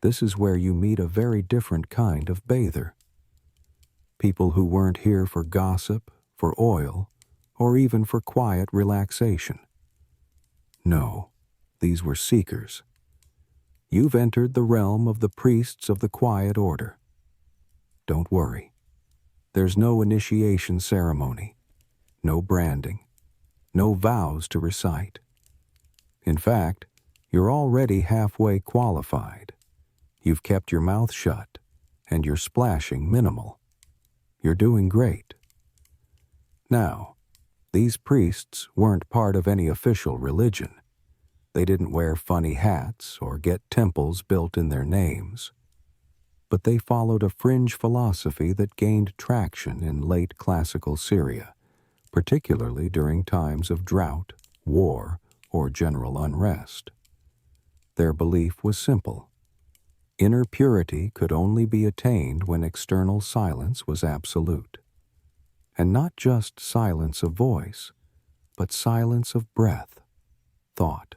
This is where you meet a very different kind of bather. People who weren't here for gossip, for oil, or even for quiet relaxation. No, these were seekers. You've entered the realm of the priests of the quiet order. Don't worry. There's no initiation ceremony. no branding, no vows to recite. In fact, you're already halfway qualified. You've kept your mouth shut, and you're splashing minimal. You're doing great. Now, these priests weren't part of any official religion. They didn't wear funny hats or get temples built in their names. But they followed a fringe philosophy that gained traction in late classical Syria, particularly during times of drought, war, or general unrest. Their belief was simple. Inner purity could only be attained when external silence was absolute. And not just silence of voice, but silence of breath, thought,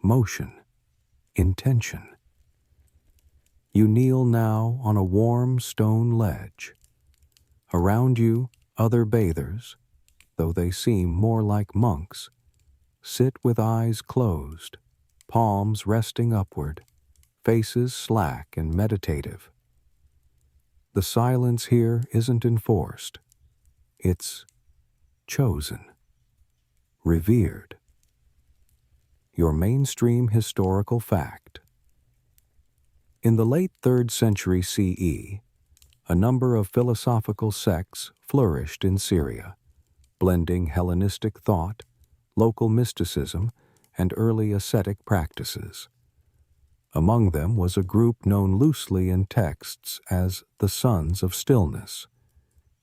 motion, intention. You kneel now on a warm stone ledge. Around you, other bathers, though they seem more like monks, sit with eyes closed, palms resting upward, faces slack and meditative. The silence here isn't enforced. It's chosen, revered. Your mainstream historical fact. In the late 3rd century CE, a number of philosophical sects flourished in Syria, blending Hellenistic thought, local mysticism, and early ascetic practices. Among them was a group known loosely in texts as the Sons of Stillness,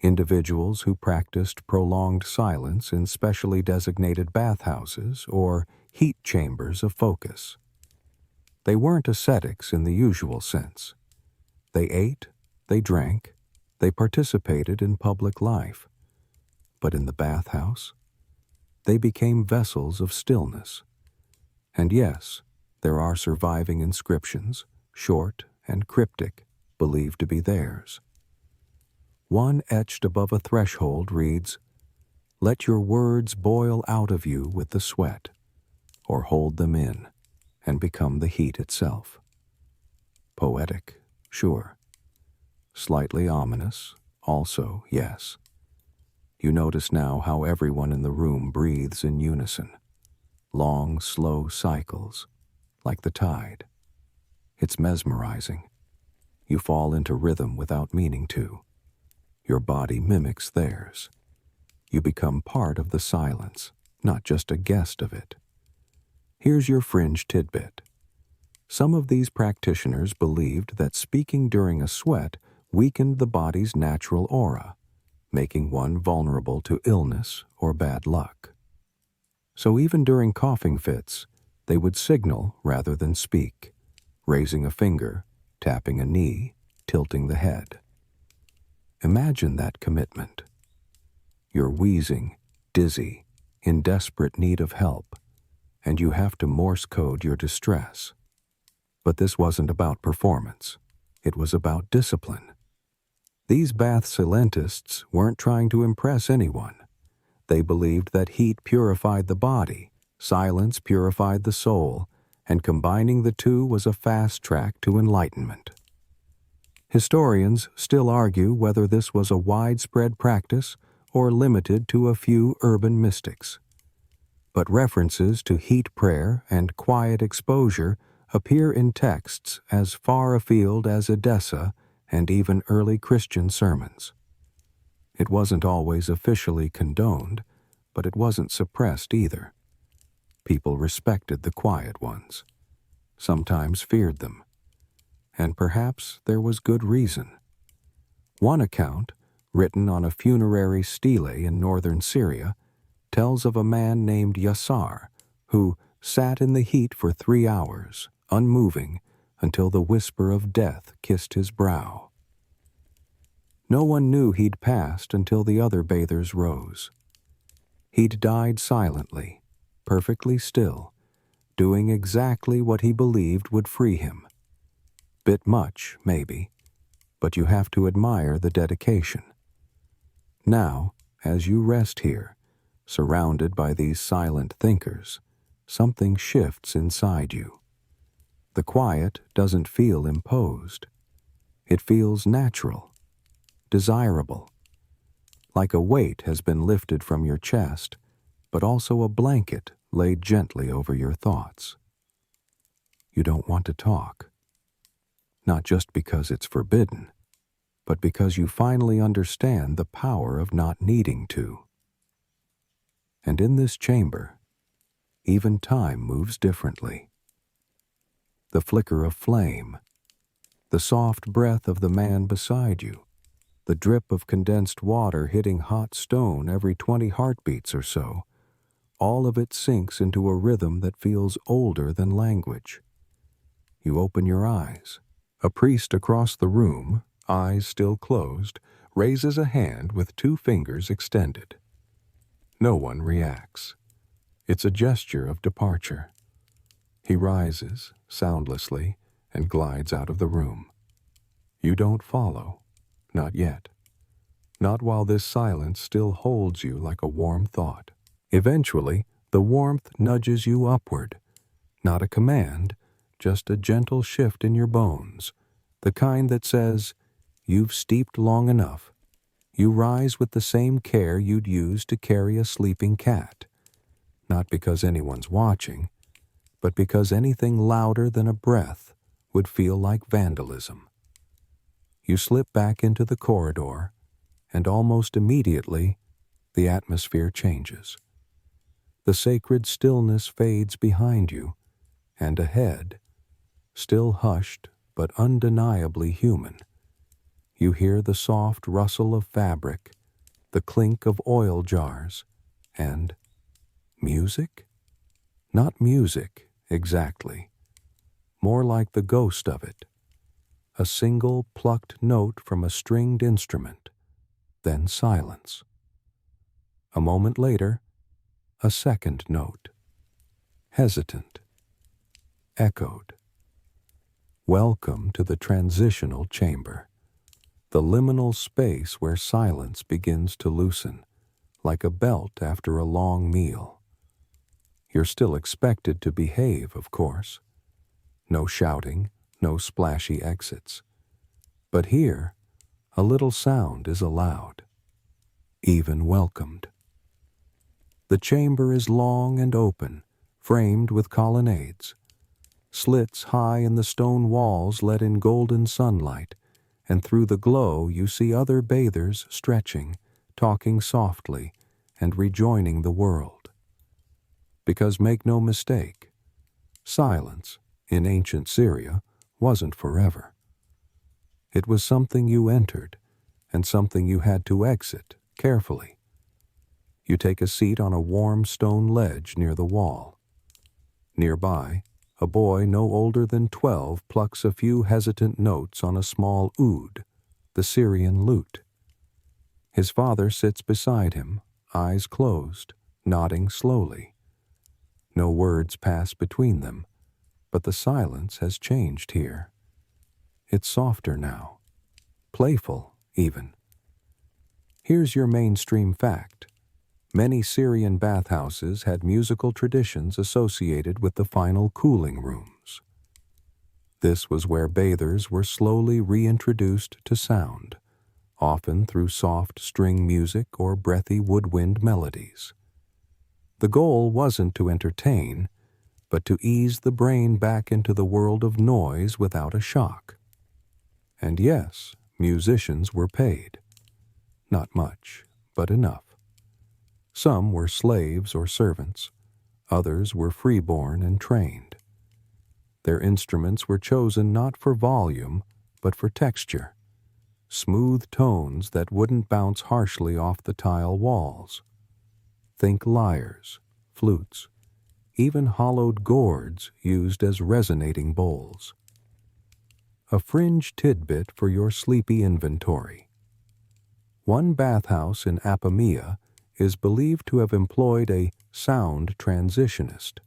individuals who practiced prolonged silence in specially designated bathhouses or heat chambers of focus. They weren't ascetics in the usual sense. They ate, they drank, they participated in public life. But in the bathhouse, they became vessels of stillness. And yes, there are surviving inscriptions, short and cryptic, believed to be theirs. One etched above a threshold reads, "Let your words boil out of you with the sweat, or hold them in and become the heat itself." Poetic, sure. Slightly ominous, also, yes. You notice now how everyone in the room breathes in unison. Long, slow cycles, like the tide. It's mesmerizing. You fall into rhythm without meaning to. Your body mimics theirs. You become part of the silence, not just a guest of it. Here's your fringe tidbit. Some of these practitioners believed that speaking during a sweat weakened the body's natural aura, making one vulnerable to illness or bad luck. So even during coughing fits, they would signal rather than speak, raising a finger, tapping a knee, tilting the head. Imagine that commitment. You're wheezing, dizzy, in desperate need of help, and you have to Morse code your distress. But this wasn't about performance. It was about discipline. These bath silentists weren't trying to impress anyone. They believed that heat purified the body, silence purified the soul, and combining the two was a fast track to enlightenment. Historians still argue whether this was a widespread practice or limited to a few urban mystics. But references to heat prayer and quiet exposure appear in texts as far afield as Edessa and even early Christian sermons. It wasn't always officially condoned, but it wasn't suppressed either. People respected the quiet ones, sometimes feared them, and perhaps there was good reason. One account, written on a funerary stele in northern Syria, tells of a man named Yassar who sat in the heat for 3 hours, unmoving, until the whisper of death kissed his brow. No one knew he'd passed until the other bathers rose. He'd died silently, perfectly still, doing exactly what he believed would free him. Bit much, maybe, but you have to admire the dedication. Now, as you rest here, surrounded by these silent thinkers, something shifts inside you. The quiet doesn't feel imposed. It feels natural, desirable. like a weight has been lifted from your chest, but also a blanket laid gently over your thoughts. You don't want to talk, not just because it's forbidden, but because you finally understand the power of not needing to. And in this chamber, even time moves differently. The flicker of flame, the soft breath of the man beside you, the drip of condensed water hitting hot stone every 20 heartbeats or so, all of it sinks into a rhythm that feels older than language. You open your eyes. A priest across the room, eyes still closed, raises a hand with 2 fingers extended. No one reacts. It's a gesture of departure. He rises, soundlessly, and glides out of the room. You don't follow. Not yet. Not while this silence still holds you like a warm thought. Eventually, the warmth nudges you upward. Not a command, just a gentle shift in your bones, the kind that says, "You've steeped long enough." You rise with the same care you'd use to carry a sleeping cat, not because anyone's watching, but because anything louder than a breath would feel like vandalism. You slip back into the corridor, and almost immediately, the atmosphere changes. The sacred stillness fades behind you, and ahead, still hushed but undeniably human, you hear the soft rustle of fabric, the clink of oil jars, and music? Not music, exactly. More like the ghost of it. A single plucked note from a stringed instrument, then silence. A moment later, a second note. Hesitant. Echoed. Welcome to the transitional chamber, the liminal space where silence begins to loosen, like a belt after a long meal. You're still expected to behave, of course. No shouting, no splashy exits. But here, a little sound is allowed, even welcomed. The chamber is long and open, framed with colonnades. Slits high in the stone walls let in golden sunlight, and through the glow you see other bathers stretching, talking softly, and rejoining the world. Because make no mistake, silence, in ancient Syria, wasn't forever. It was something you entered, and something you had to exit carefully. You take a seat on a warm stone ledge near the wall. Nearby, a boy no older than 12 plucks a few hesitant notes on a small oud, the Syrian lute. His father sits beside him, eyes closed, nodding slowly. No words pass between them, but the silence has changed here. It's softer now, playful even. Here's your mainstream fact. Many Syrian bathhouses had musical traditions associated with the final cooling rooms. This was where bathers were slowly reintroduced to sound, often through soft string music or breathy woodwind melodies. The goal wasn't to entertain, but to ease the brain back into the world of noise without a shock. And yes, musicians were paid. Not much, but enough. Some were slaves or servants, others were freeborn and trained. Their instruments were chosen not for volume, but for texture, smooth tones that wouldn't bounce harshly off the tile walls. Think lyres, flutes, even hollowed gourds used as resonating bowls. A fringe tidbit for your sleepy inventory. One bathhouse in Apamea is believed to have employed a sound transitionist,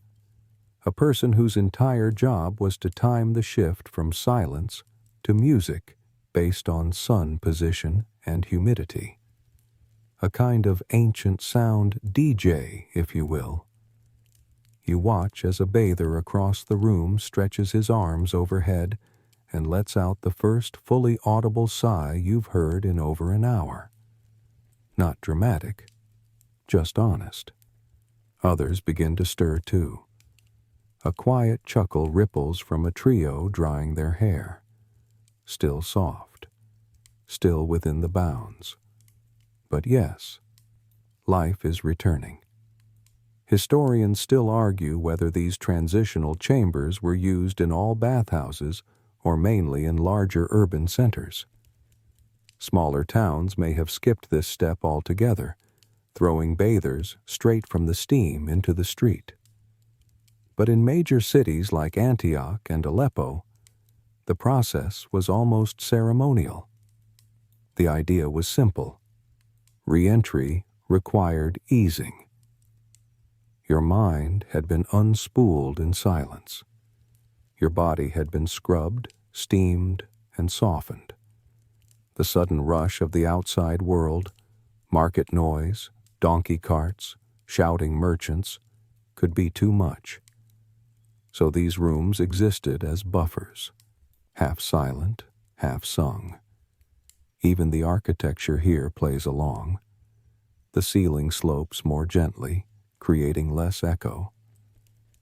a person whose entire job was to time the shift from silence to music based on sun position and humidity. A kind of ancient sound DJ, if you will. You watch as a bather across the room stretches his arms overhead and lets out the first fully audible sigh you've heard in over an hour. Not dramatic, just honest. Others begin to stir too. A quiet chuckle ripples from a trio drying their hair. Still soft, still within the bounds. But yes, life is returning. Historians still argue whether these transitional chambers were used in all bathhouses or mainly in larger urban centers. Smaller towns may have skipped this step altogether, throwing bathers straight from the steam into the street. But in major cities like Antioch and Aleppo, the process was almost ceremonial. The idea was simple. Re-entry required easing. Your mind had been unspooled in silence. Your body had been scrubbed, steamed, and softened. The sudden rush of the outside world, market noise, donkey carts, shouting merchants, could be too much. So these rooms existed as buffers, half silent, half sung. Even the architecture here plays along. The ceiling slopes more gently, creating less echo.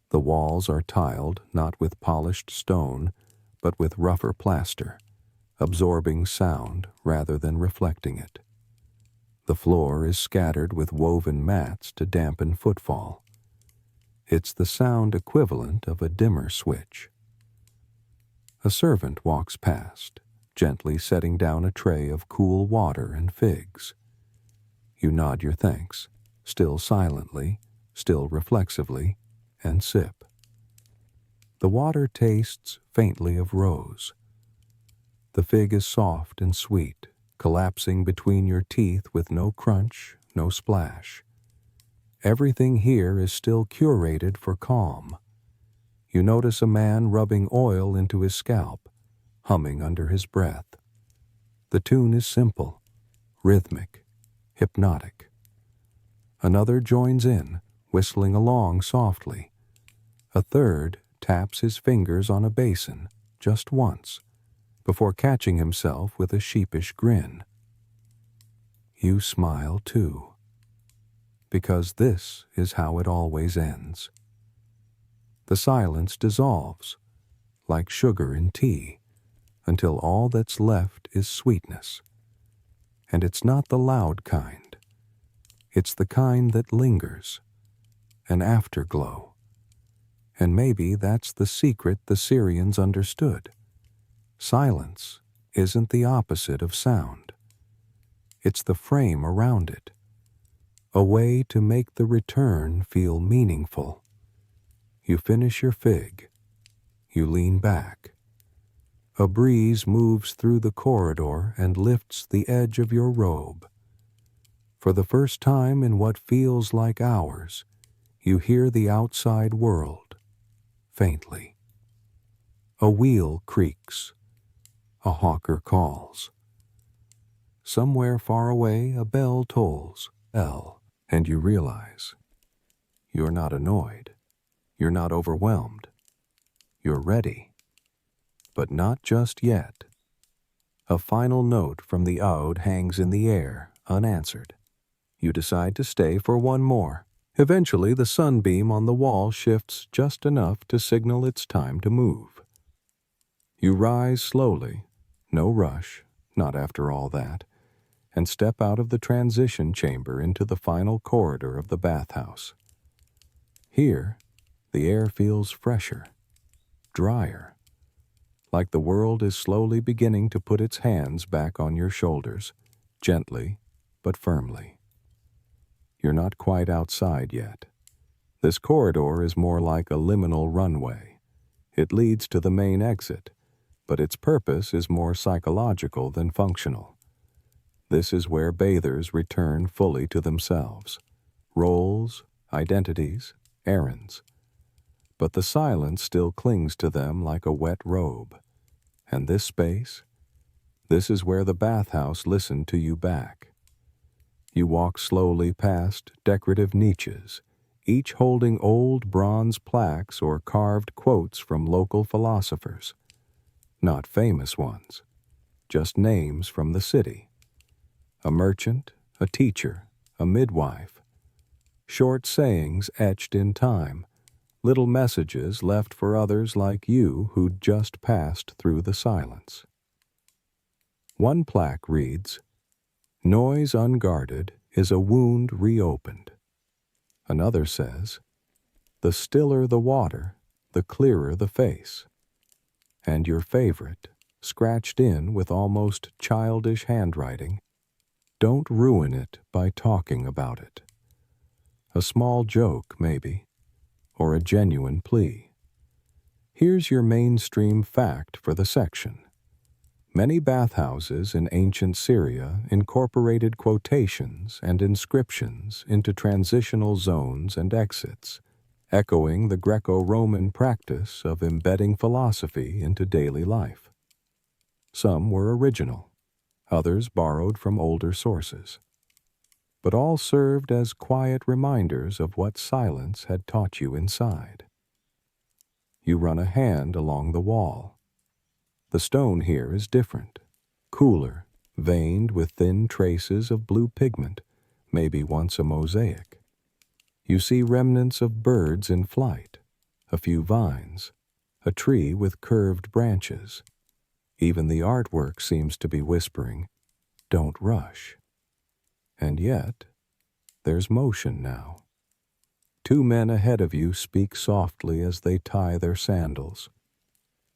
The walls are tiled not with polished stone, but with rougher plaster, absorbing sound rather than reflecting it. The floor is scattered with woven mats to dampen footfall. It's the sound equivalent of a dimmer switch. A servant walks past, gently setting down a tray of cool water and figs. You nod your thanks, still silently, still reflexively, and sip. The water tastes faintly of rose. The fig is soft and sweet, collapsing between your teeth with no crunch, no splash. Everything here is still curated for calm. You notice a man rubbing oil into his scalp, humming under his breath. The tune is simple, rhythmic, hypnotic. Another joins in, whistling along softly. A third taps his fingers on a basin just once, before catching himself with a sheepish grin. You smile too, because this is how it always ends. The silence dissolves, like sugar in tea, until all that's left is sweetness. And it's not the loud kind. It's the kind that lingers, an afterglow. And maybe that's the secret the Syrians understood. Silence isn't the opposite of sound. It's the frame around it, a way to make the return feel meaningful. You finish your fig. You lean back. A breeze moves through the corridor and lifts the edge of your robe. For the first time in what feels like hours, you hear the outside world, faintly. A wheel creaks. A hawker calls. Somewhere far away a bell tolls, and you realize you're not annoyed. You're not overwhelmed. You're ready. But not just yet. A final note from the ode hangs in the air, unanswered. You decide to stay for one more. Eventually, the sunbeam on the wall shifts just enough to signal it's time to move. You rise slowly, no rush, not after all that, and step out of the transition chamber into the final corridor of the bathhouse. Here, the air feels fresher, drier, like the world is slowly beginning to put its hands back on your shoulders, gently but firmly. You're not quite outside yet. This corridor is more like a liminal runway. It leads to the main exit, but its purpose is more psychological than functional. This is where bathers return fully to themselves. Roles, identities, errands. But the silence still clings to them like a wet robe. And this space, this is where the bathhouse listened to you back. You walk slowly past decorative niches, each holding old bronze plaques or carved quotes from local philosophers. Not famous ones, just names from the city. A merchant, a teacher, a midwife. Short sayings etched in time, little messages left for others like you who'd just passed through the silence. One plaque reads, "Noise unguarded is a wound reopened." Another says, "The stiller the water, the clearer the face." And your favorite, scratched in with almost childish handwriting, "Don't ruin it by talking about it." A small joke, maybe, or a genuine plea. Here's your mainstream fact for the section. Many bathhouses in ancient Syria incorporated quotations and inscriptions into transitional zones and exits, echoing the Greco-Roman practice of embedding philosophy into daily life. Some were original, others borrowed from older sources, but all served as quiet reminders of what silence had taught you inside. You run a hand along the wall. The stone here is different, cooler, veined with thin traces of blue pigment, maybe once a mosaic. You see remnants of birds in flight, a few vines, a tree with curved branches. Even the artwork seems to be whispering, "Don't rush." And yet, there's motion now. Two men ahead of you speak softly as they tie their sandals.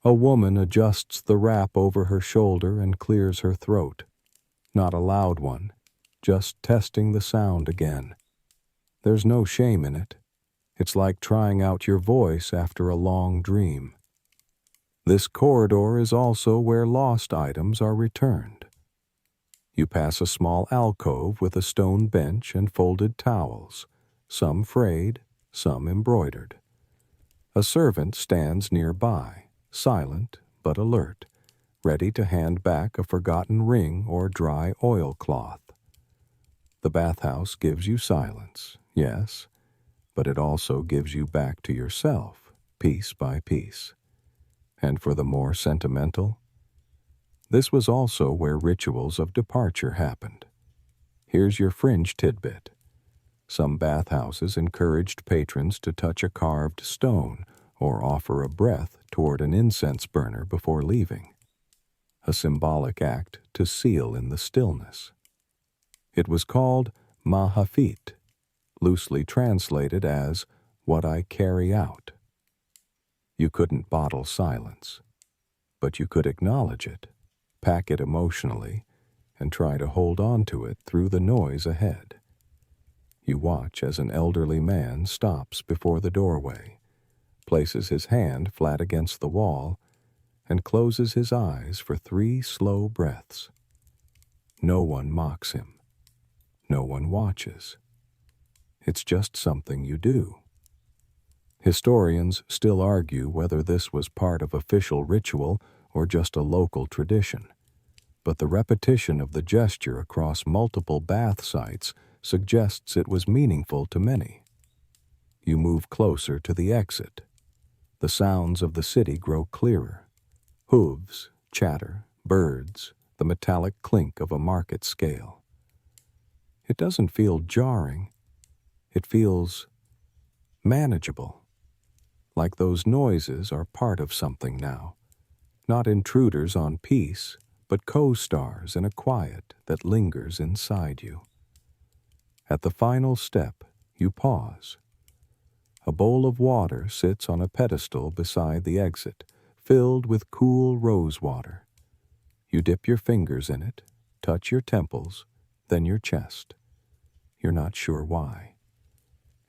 A woman adjusts the wrap over her shoulder and clears her throat. Not a loud one, just testing the sound again. There's no shame in it. It's like trying out your voice after a long dream. This corridor is also where lost items are returned. You pass a small alcove with a stone bench and folded towels, some frayed, some embroidered. A servant stands nearby, silent but alert, ready to hand back a forgotten ring or dry oilcloth. The bathhouse gives you silence, yes, but it also gives you back to yourself, piece by piece. And for the more sentimental, this was also where rituals of departure happened. Here's your fringe tidbit. Some bathhouses encouraged patrons to touch a carved stone or offer a breath toward an incense burner before leaving, a symbolic act to seal in the stillness. It was called mahafit, loosely translated as "what I carry out." You couldn't bottle silence, but you could acknowledge it, pack it emotionally, and try to hold on to it through the noise ahead. You watch as an elderly man stops before the doorway, places his hand flat against the wall, and closes his eyes for 3 slow breaths. No one mocks him. No one watches. It's just something you do. Historians still argue whether this was part of official ritual or just a local tradition, but the repetition of the gesture across multiple bath sites suggests it was meaningful to many. You move closer to the exit. The sounds of the city grow clearer. Hooves, chatter, birds, the metallic clink of a market scale. It doesn't feel jarring. It feels manageable, like those noises are part of something now, not intruders on peace, but co-stars in a quiet that lingers inside you. At the final step, you pause. A bowl of water sits on a pedestal beside the exit, filled with cool rose water. You dip your fingers in it, touch your temples, then your chest. You're not sure why.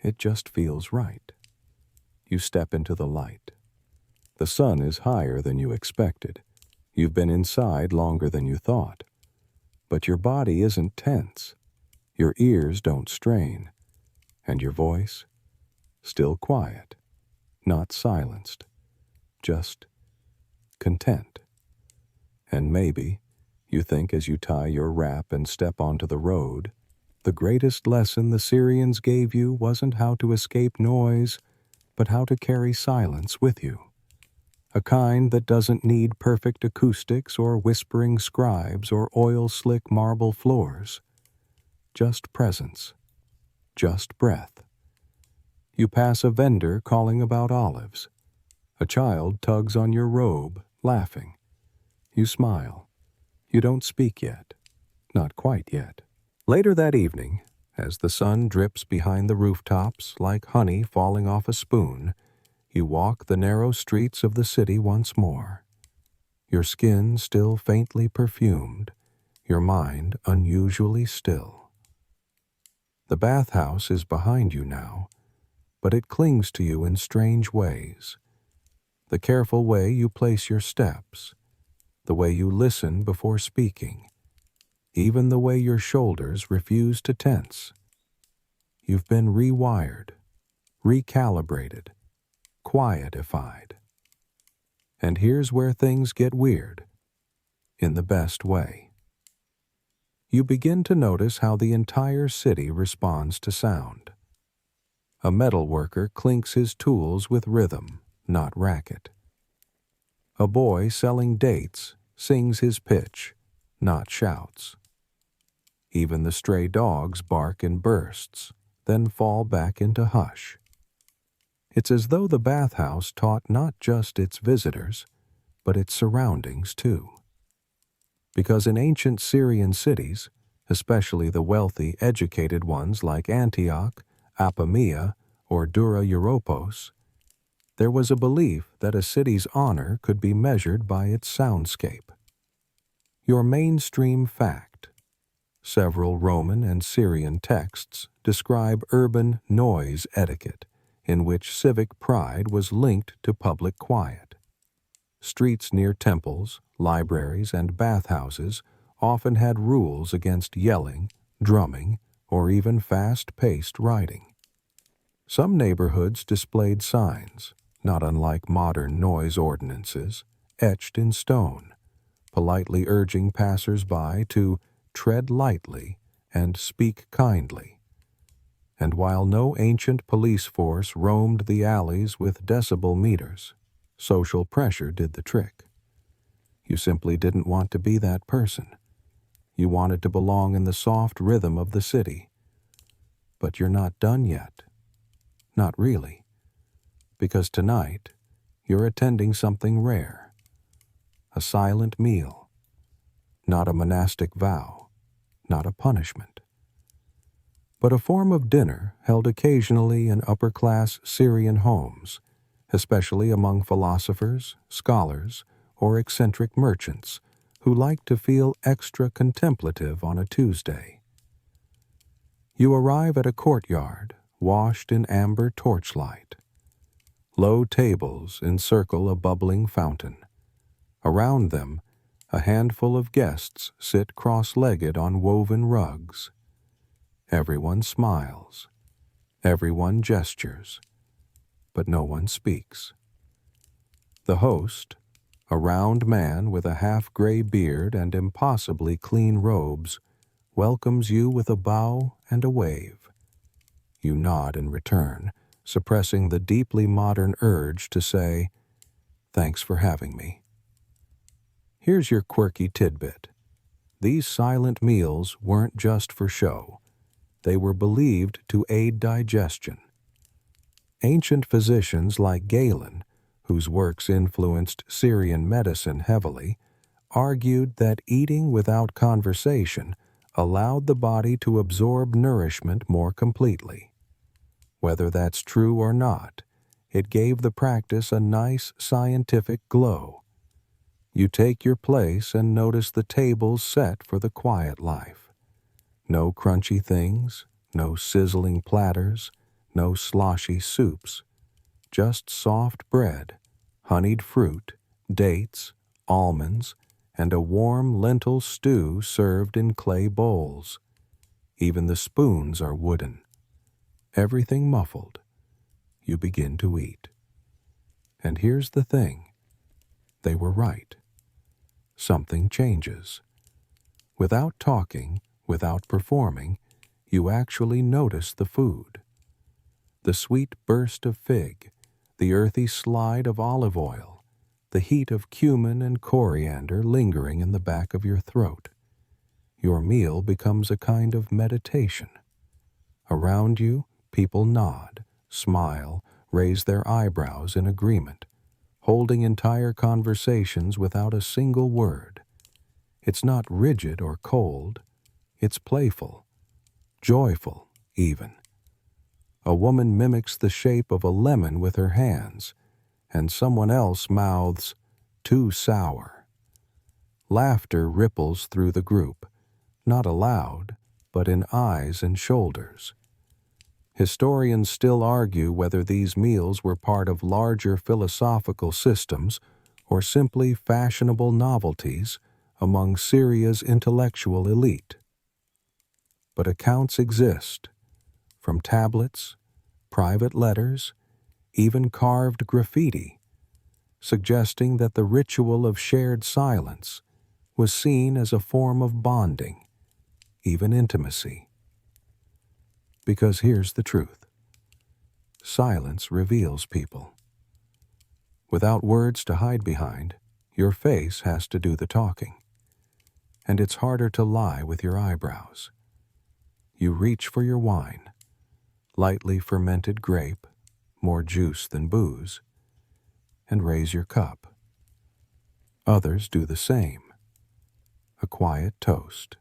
It just feels right. You step into the light. The sun is higher than you expected. You've been inside longer than you thought. But your body isn't tense. Your ears don't strain. And your voice? Still quiet. Not silenced. Just content. And maybe, you think as you tie your wrap and step onto the road, the greatest lesson the Syrians gave you wasn't how to escape noise, but how to carry silence with you. A kind that doesn't need perfect acoustics or whispering scribes or oil-slick marble floors. just presence, just breath. You pass a vendor calling about olives. A child tugs on your robe, laughing. You smile. You don't speak yet. Not quite yet. Later that evening, as the sun drips behind the rooftops like honey falling off a spoon, you walk the narrow streets of the city once more. Your skin still faintly perfumed, your mind unusually still. The bathhouse is behind you now, but it clings to you in strange ways. The careful way you place your steps, the way you listen before speaking, even the way your shoulders refuse to tense. You've been rewired, recalibrated, quietified. And here's where things get weird, in the best way. You begin to notice how the entire city responds to sound. A metal worker clinks his tools with rhythm, not racket. A boy selling dates sings his pitch, not shouts. Even the stray dogs bark in bursts, then fall back into hush. It's as though the bathhouse taught not just its visitors, but its surroundings too. Because in ancient Syrian cities, especially the wealthy, educated ones like Antioch, Apamea, or Dura Europos, there was a belief that a city's honor could be measured by its soundscape. Your mainstream fact. Several Roman and Syrian texts describe urban noise etiquette, in which civic pride was linked to public quiet. Streets near temples, libraries, and bathhouses often had rules against yelling, drumming, or even fast-paced riding. Some neighborhoods displayed signs, not unlike modern noise ordinances, etched in stone, politely urging passers-by to tread lightly and speak kindly. And while no ancient police force roamed the alleys with decibel meters, social pressure did the trick. You simply didn't want to be that person. You wanted to belong in the soft rhythm of the city. But you're not done yet. Not really. Because tonight, you're attending something rare. A silent meal. Not a monastic vow. Not a punishment. But a form of dinner held occasionally in upper-class Syrian homes, especially among philosophers, scholars, or eccentric merchants who liked to feel extra contemplative on a Tuesday. You arrive at a courtyard washed in amber torchlight. Low tables encircle a bubbling fountain. Around them, a handful of guests sit cross-legged on woven rugs. Everyone smiles. Everyone gestures. But no one speaks. The host, a round man with a half-gray beard and impossibly clean robes, welcomes you with a bow and a wave. You nod in return, suppressing the deeply modern urge to say, "Thanks for having me." Here's your quirky tidbit. These silent meals weren't just for show. They were believed to aid digestion. Ancient physicians like Galen, whose works influenced Syrian medicine heavily, argued that eating without conversation allowed the body to absorb nourishment more completely. Whether that's true or not, it gave the practice a nice scientific glow. You take your place and notice the tables set for the quiet life. No crunchy things, no sizzling platters, no sloshy soups. Just soft bread, honeyed fruit, dates, almonds, and a warm lentil stew served in clay bowls. Even the spoons are wooden. Everything muffled. You begin to eat. And here's the thing. They were right. Something changes. Without talking, without performing, you actually notice the food. The sweet burst of fig, the earthy slide of olive oil, the heat of cumin and coriander lingering in the back of your throat. Your meal becomes a kind of meditation. Around you, people nod, smile, raise their eyebrows in agreement, holding entire conversations without a single word. It's not rigid or cold. It's playful, joyful, even. A woman mimics the shape of a lemon with her hands, and someone else mouths, "Too sour." Laughter ripples through the group, not aloud, but in eyes and shoulders. Historians still argue whether these meals were part of larger philosophical systems or simply fashionable novelties among Syria's intellectual elite. But accounts exist, from tablets, private letters, even carved graffiti, suggesting that the ritual of shared silence was seen as a form of bonding, even intimacy. Because here's the truth. Silence reveals people. Without words to hide behind, your face has to do the talking. And it's harder to lie with your eyebrows. You reach for your wine, lightly fermented grape, more juice than booze, and raise your cup. Others do the same. A quiet toast.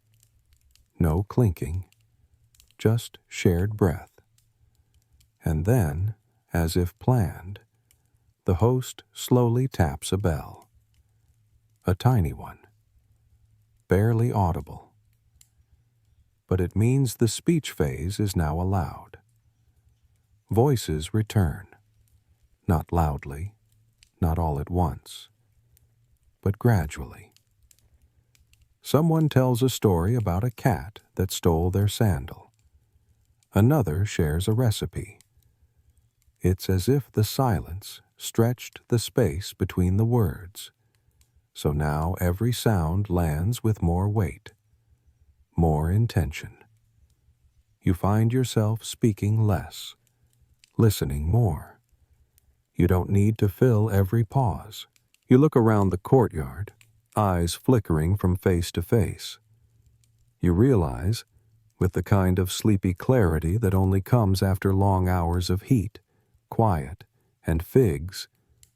No clinking, just shared breath. And then, as if planned, the host slowly taps a bell. A tiny one, barely audible. But it means the speech phase is now allowed. Voices return, not loudly, not all at once, but gradually. Someone tells a story about a cat that stole their sandal. Another shares a recipe. It's as if the silence stretched the space between the words, so now every sound lands with more weight, more intention. You find yourself speaking less, listening more. You don't need to fill every pause. You look around the courtyard, eyes flickering from face to face. You realize, with the kind of sleepy clarity that only comes after long hours of heat, quiet, and figs,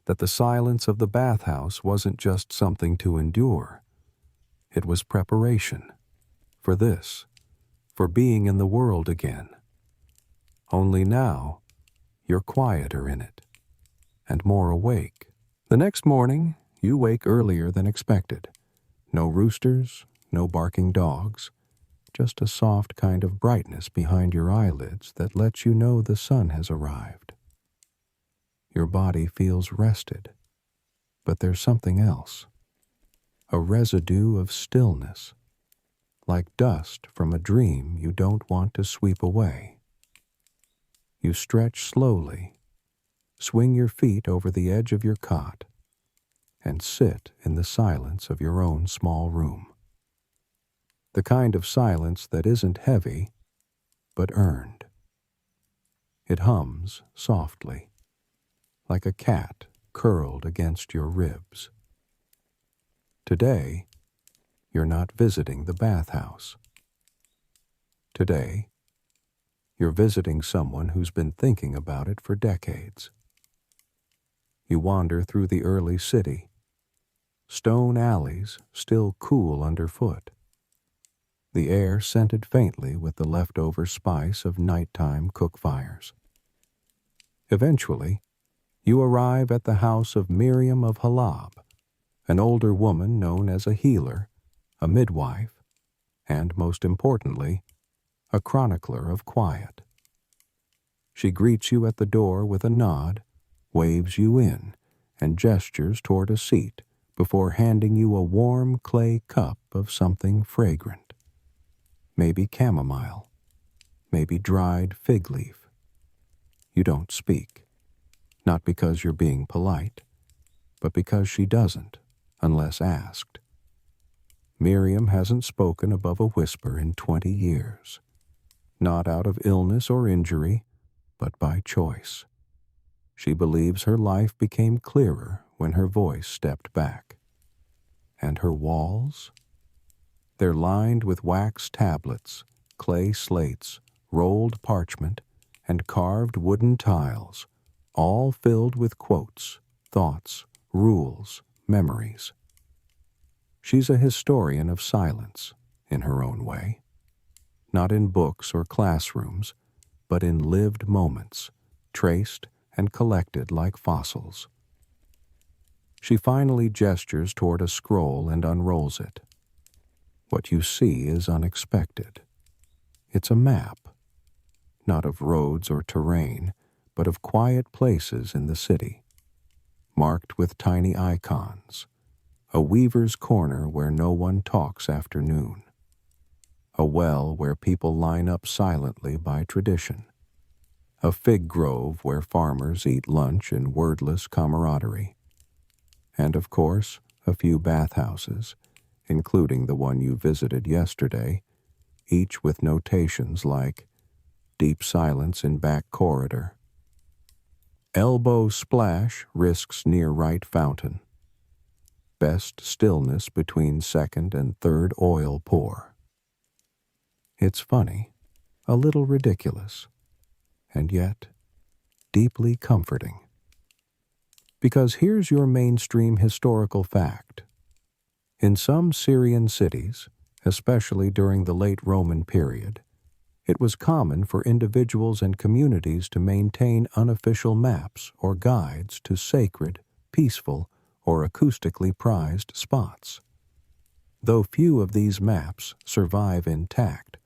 that the silence of the bathhouse wasn't just something to endure. It was preparation for this, for being in the world again. Only now, you're quieter in it, and more awake. The next morning, you wake earlier than expected. No roosters, no barking dogs, just a soft kind of brightness behind your eyelids that lets you know the sun has arrived. Your body feels rested, but there's something else. A residue of stillness, like dust from a dream you don't want to sweep away. You stretch slowly, swing your feet over the edge of your cot, and sit in the silence of your own small room. The kind of silence that isn't heavy, but earned. It hums softly, like a cat curled against your ribs. Today, you're not visiting the bathhouse. Today, you're visiting someone who's been thinking about it for decades. You wander through the early city, stone alleys still cool underfoot, the air scented faintly with the leftover spice of nighttime cook fires. Eventually, you arrive at the house of Miriam of Halab, an older woman known as a healer, a midwife, and, most importantly, a chronicler of quiet. She greets you at the door with a nod, waves you in, and gestures toward a seat before handing you a warm clay cup of something fragrant. Maybe chamomile, maybe dried fig leaf. You don't speak, not because you're being polite, but because she doesn't, unless asked. Miriam hasn't spoken above a whisper in 20 years, not out of illness or injury, but by choice. She believes her life became clearer when her voice stepped back. And her walls? They're lined with wax tablets, clay slates, rolled parchment, and carved wooden tiles, all filled with quotes, thoughts, rules, memories. She's a historian of silence, in her own way. Not in books or classrooms, but in lived moments, traced and collected like fossils. She finally gestures toward a scroll and unrolls it. What you see is unexpected. It's a map, not of roads or terrain, but of quiet places in the city, marked with tiny icons, a weaver's corner where no one talks after noon, a well where people line up silently by tradition, a fig grove where farmers eat lunch in wordless camaraderie, and of course, a few bathhouses, including the one you visited yesterday, each with notations like deep silence in back corridor, elbow splash risks near right fountain, best stillness between second and third oil pour. It's funny, a little ridiculous, and yet deeply comforting. Because here's your mainstream historical fact. In some Syrian cities, especially during the late Roman period, it was common for individuals and communities to maintain unofficial maps or guides to sacred, peaceful, or acoustically prized spots. Though few of these maps survive intact,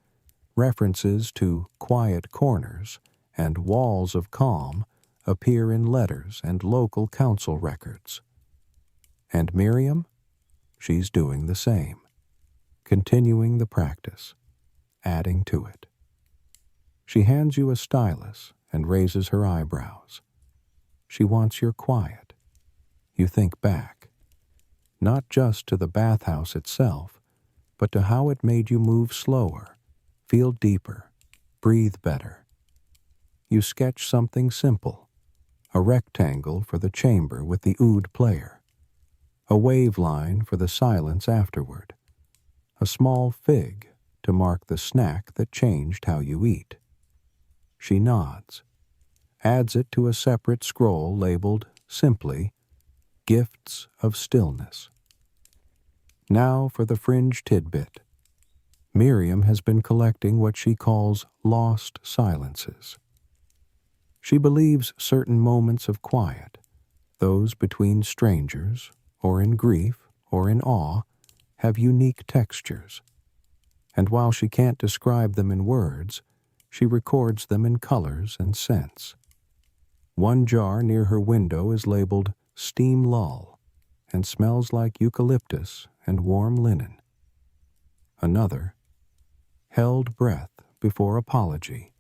references to quiet corners and walls of calm appear in letters and local council records. And Miriam? She's doing the same, continuing the practice, adding to it. She hands you a stylus and raises her eyebrows. She wants your quiet. You think back, not just to the bathhouse itself, but to how it made you move slower, feel deeper, breathe better. You sketch something simple, a rectangle for the chamber with the oud player, a wave line for the silence afterward, a small fig to mark the snack that changed how you eat. She nods, adds it to a separate scroll labeled simply, Gifts of Stillness. Now for the fringe tidbit. Miriam has been collecting what she calls lost silences. She believes certain moments of quiet, those between strangers, or in grief, or in awe, have unique textures. And while she can't describe them in words, she records them in colors and scents. One jar near her window is labeled Steam Lull and smells like eucalyptus and warm linen. Another, Held Breath Before Apology.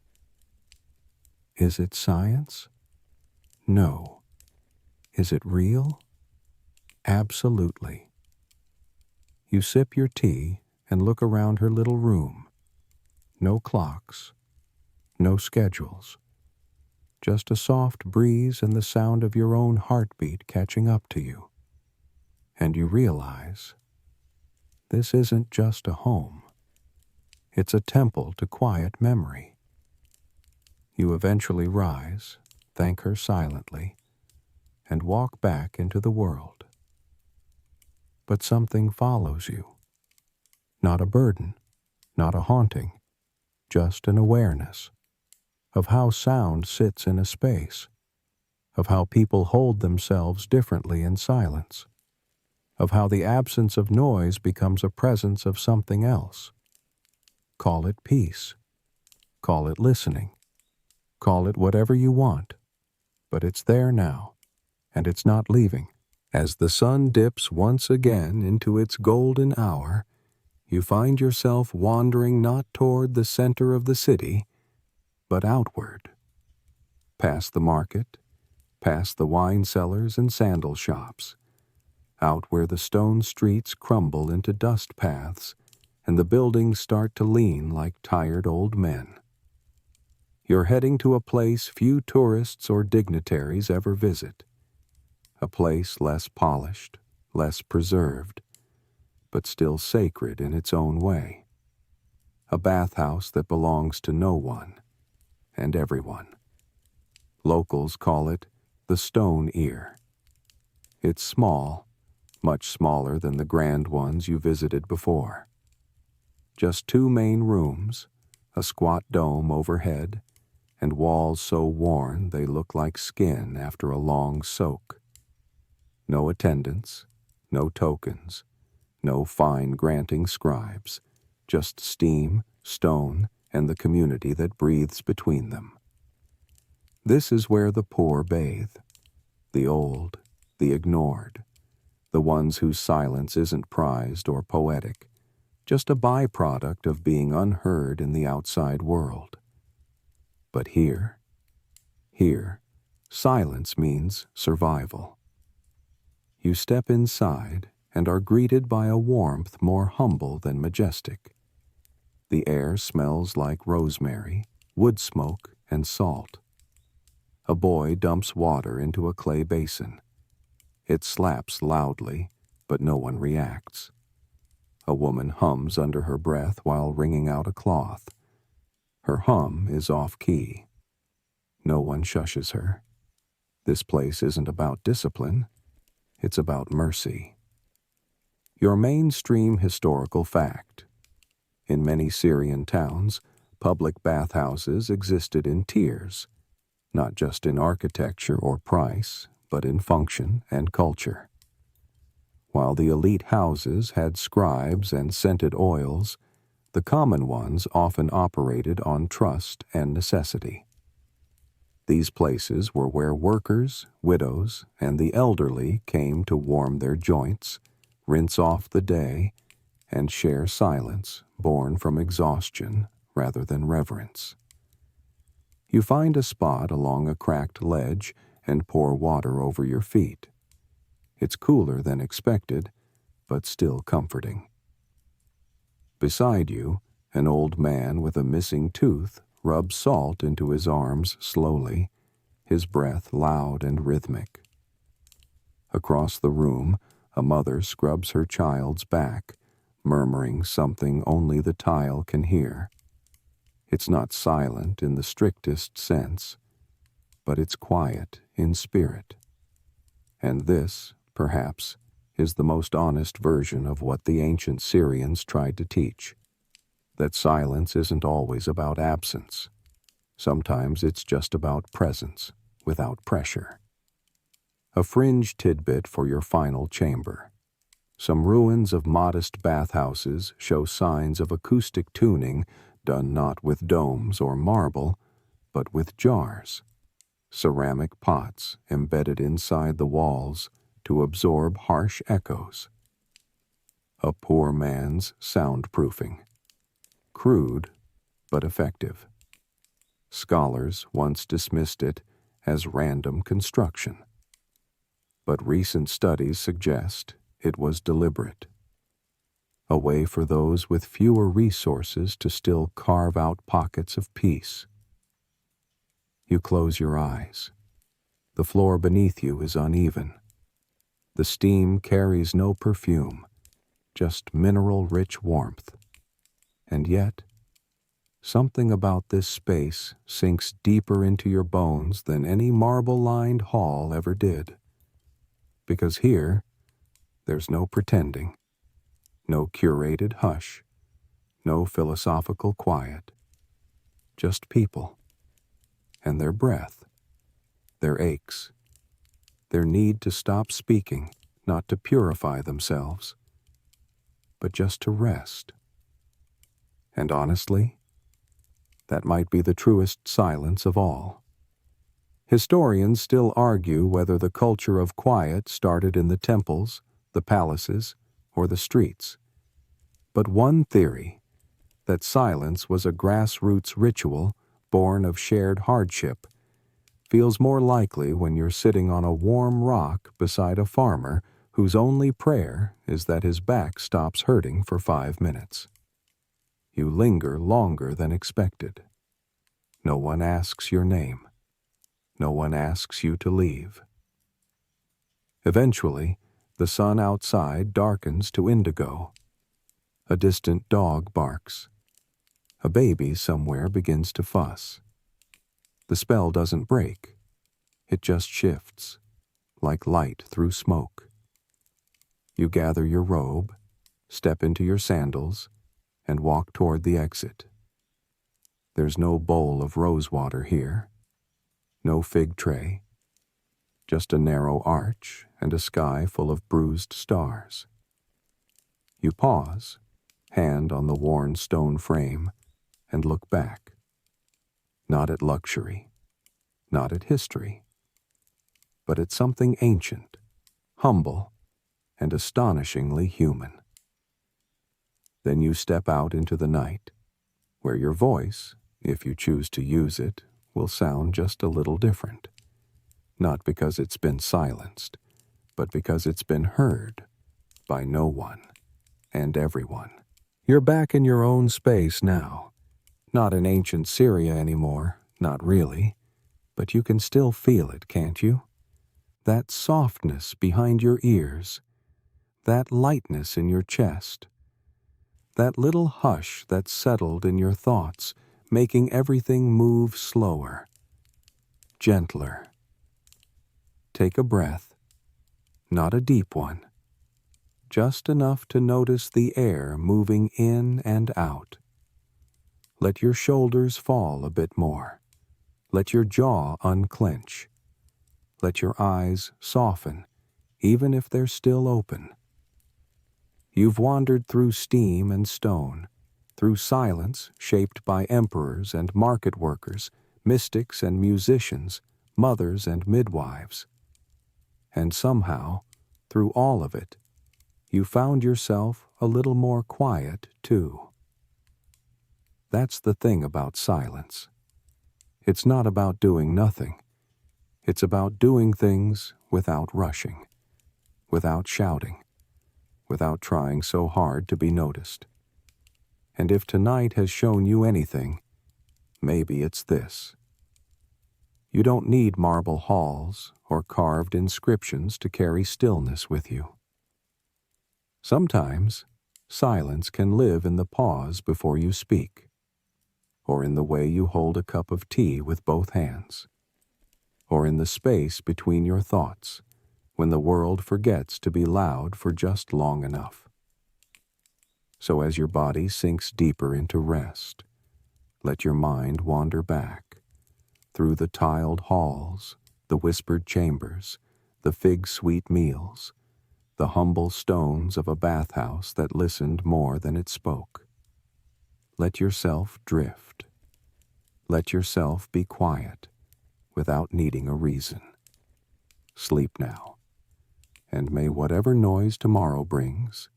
Is it science? No. Is it real? Absolutely. You sip your tea and look around her little room. No clocks, no schedules. Just a soft breeze and the sound of your own heartbeat catching up to you. And you realize this isn't just a home. It's a temple to quiet memory. You eventually rise, thank her silently, and walk back into the world. But something follows you. Not a burden, not a haunting, just an awareness of how sound sits in a space, of how people hold themselves differently in silence, of how the absence of noise becomes a presence of something else. Call it peace, call it listening, call it whatever you want, but it's there now, and it's not leaving. As the sun dips once again into its golden hour, you find yourself wandering not toward the center of the city, but outward, past the market, past the wine cellars and sandal shops, out where the stone streets crumble into dust paths and the buildings start to lean like tired old men. You're heading to a place few tourists or dignitaries ever visit, a place less polished, less preserved, but still sacred in its own way. A bathhouse that belongs to no one and everyone. Locals call it the Stone Ear. It's small, much smaller than the grand ones you visited before. Just 2 main rooms, a squat dome overhead, and walls so worn they look like skin after a long soak. No attendants, no tokens, no fine granting scribes, just steam, stone, and the community that breathes between them. This is where the poor bathe, the old, the ignored, the ones whose silence isn't prized or poetic, just a byproduct of being unheard in the outside world. But here, silence means survival. You step inside and are greeted by a warmth more humble than majestic. The air smells like rosemary, wood smoke, and salt. A boy dumps water into a clay basin. It slaps loudly, but no one reacts. A woman hums under her breath while wringing out a cloth. Her hum is off-key. No one shushes her. This place isn't about discipline. It's about mercy. Your mainstream historical fact. In many Syrian towns, public bathhouses existed in tiers, not just in architecture or price, but in function and culture. While the elite houses had scribes and scented oils, the common ones often operated on trust and necessity. These places were where workers, widows, and the elderly came to warm their joints, rinse off the day, and share silence born from exhaustion rather than reverence. You find a spot along a cracked ledge and pour water over your feet. It's cooler than expected, but still comforting. Beside you, an old man with a missing tooth rubs salt into his arms slowly, his breath loud and rhythmic. Across the room, a mother scrubs her child's back, murmuring something only the tile can hear. It's not silent in the strictest sense, but it's quiet in spirit. And this, perhaps, is the most honest version of what the ancient Syrians tried to teach, that silence isn't always about absence. Sometimes it's just about presence, without pressure. A fringe tidbit for your final chamber. Some ruins of modest bathhouses show signs of acoustic tuning done not with domes or marble, but with jars, ceramic pots embedded inside the walls to absorb harsh echoes. A poor man's soundproofing. Crude, but effective. Scholars once dismissed it as random construction, but recent studies suggest it was deliberate. A way for those with fewer resources to still carve out pockets of peace. You close your eyes. The floor beneath you is uneven. The steam carries no perfume, just mineral-rich warmth. And yet, something about this space sinks deeper into your bones than any marble-lined hall ever did. Because here, there's no pretending, no curated hush, no philosophical quiet. Just people, and their breath, their aches, their need to stop speaking, not to purify themselves, but just to rest. And honestly, that might be the truest silence of all. Historians still argue whether the culture of quiet started in the temples, the palaces, or the streets. But one theory, that silence was a grassroots ritual born of shared hardship, feels more likely when you're sitting on a warm rock beside a farmer whose only prayer is that his back stops hurting for 5 minutes. You linger longer than expected. No one asks your name. No one asks you to leave. Eventually, the sun outside darkens to indigo, A distant dog barks. A baby somewhere begins to fuss. The spell doesn't break. It just shifts, like light through smoke. You gather your robe, step into your sandals, and walk toward the exit. There's no bowl of rosewater here, no fig tray, just a narrow arch and a sky full of bruised stars. You pause, hand on the worn stone frame, and look back. Not at luxury, not at history, but at something ancient, humble, and astonishingly human. Then you step out into the night, where your voice, if you choose to use it, will sound just a little different. Not because it's been silenced, but because it's been heard by no one and everyone. You're back in your own space now. Not in ancient Syria anymore, not really, but you can still feel it, can't you? That softness behind your ears, that lightness in your chest, that little hush that's settled in your thoughts, making everything move slower, gentler. Take a breath, not a deep one, just enough to notice the air moving in and out. Let your shoulders fall a bit more. Let your jaw unclench. Let your eyes soften, even if they're still open. You've wandered through steam and stone, through silence shaped by emperors and market workers, mystics and musicians, mothers and midwives. And somehow, through all of it, you found yourself a little more quiet, too. That's the thing about silence. It's not about doing nothing. It's about doing things without rushing, without shouting, without trying so hard to be noticed. And if tonight has shown you anything, maybe it's this. You don't need marble halls or carved inscriptions to carry stillness with you. Sometimes, silence can live in the pause before you speak, or in the way you hold a cup of tea with both hands, or in the space between your thoughts when the world forgets to be loud for just long enough. So as your body sinks deeper into rest, let your mind wander back through the tiled halls, the whispered chambers, the fig-sweet meals, the humble stones of a bathhouse that listened more than it spoke. Let yourself drift. Let yourself be quiet without needing a reason. Sleep now, and may whatever noise tomorrow brings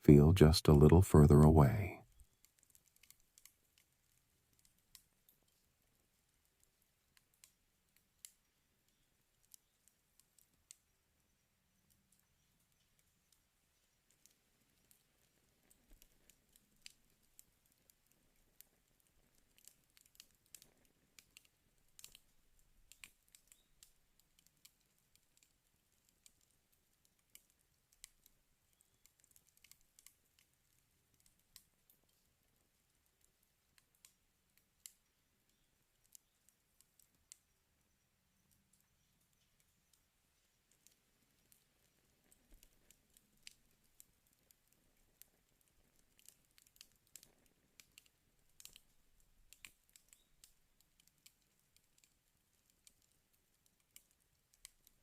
feel just a little further away.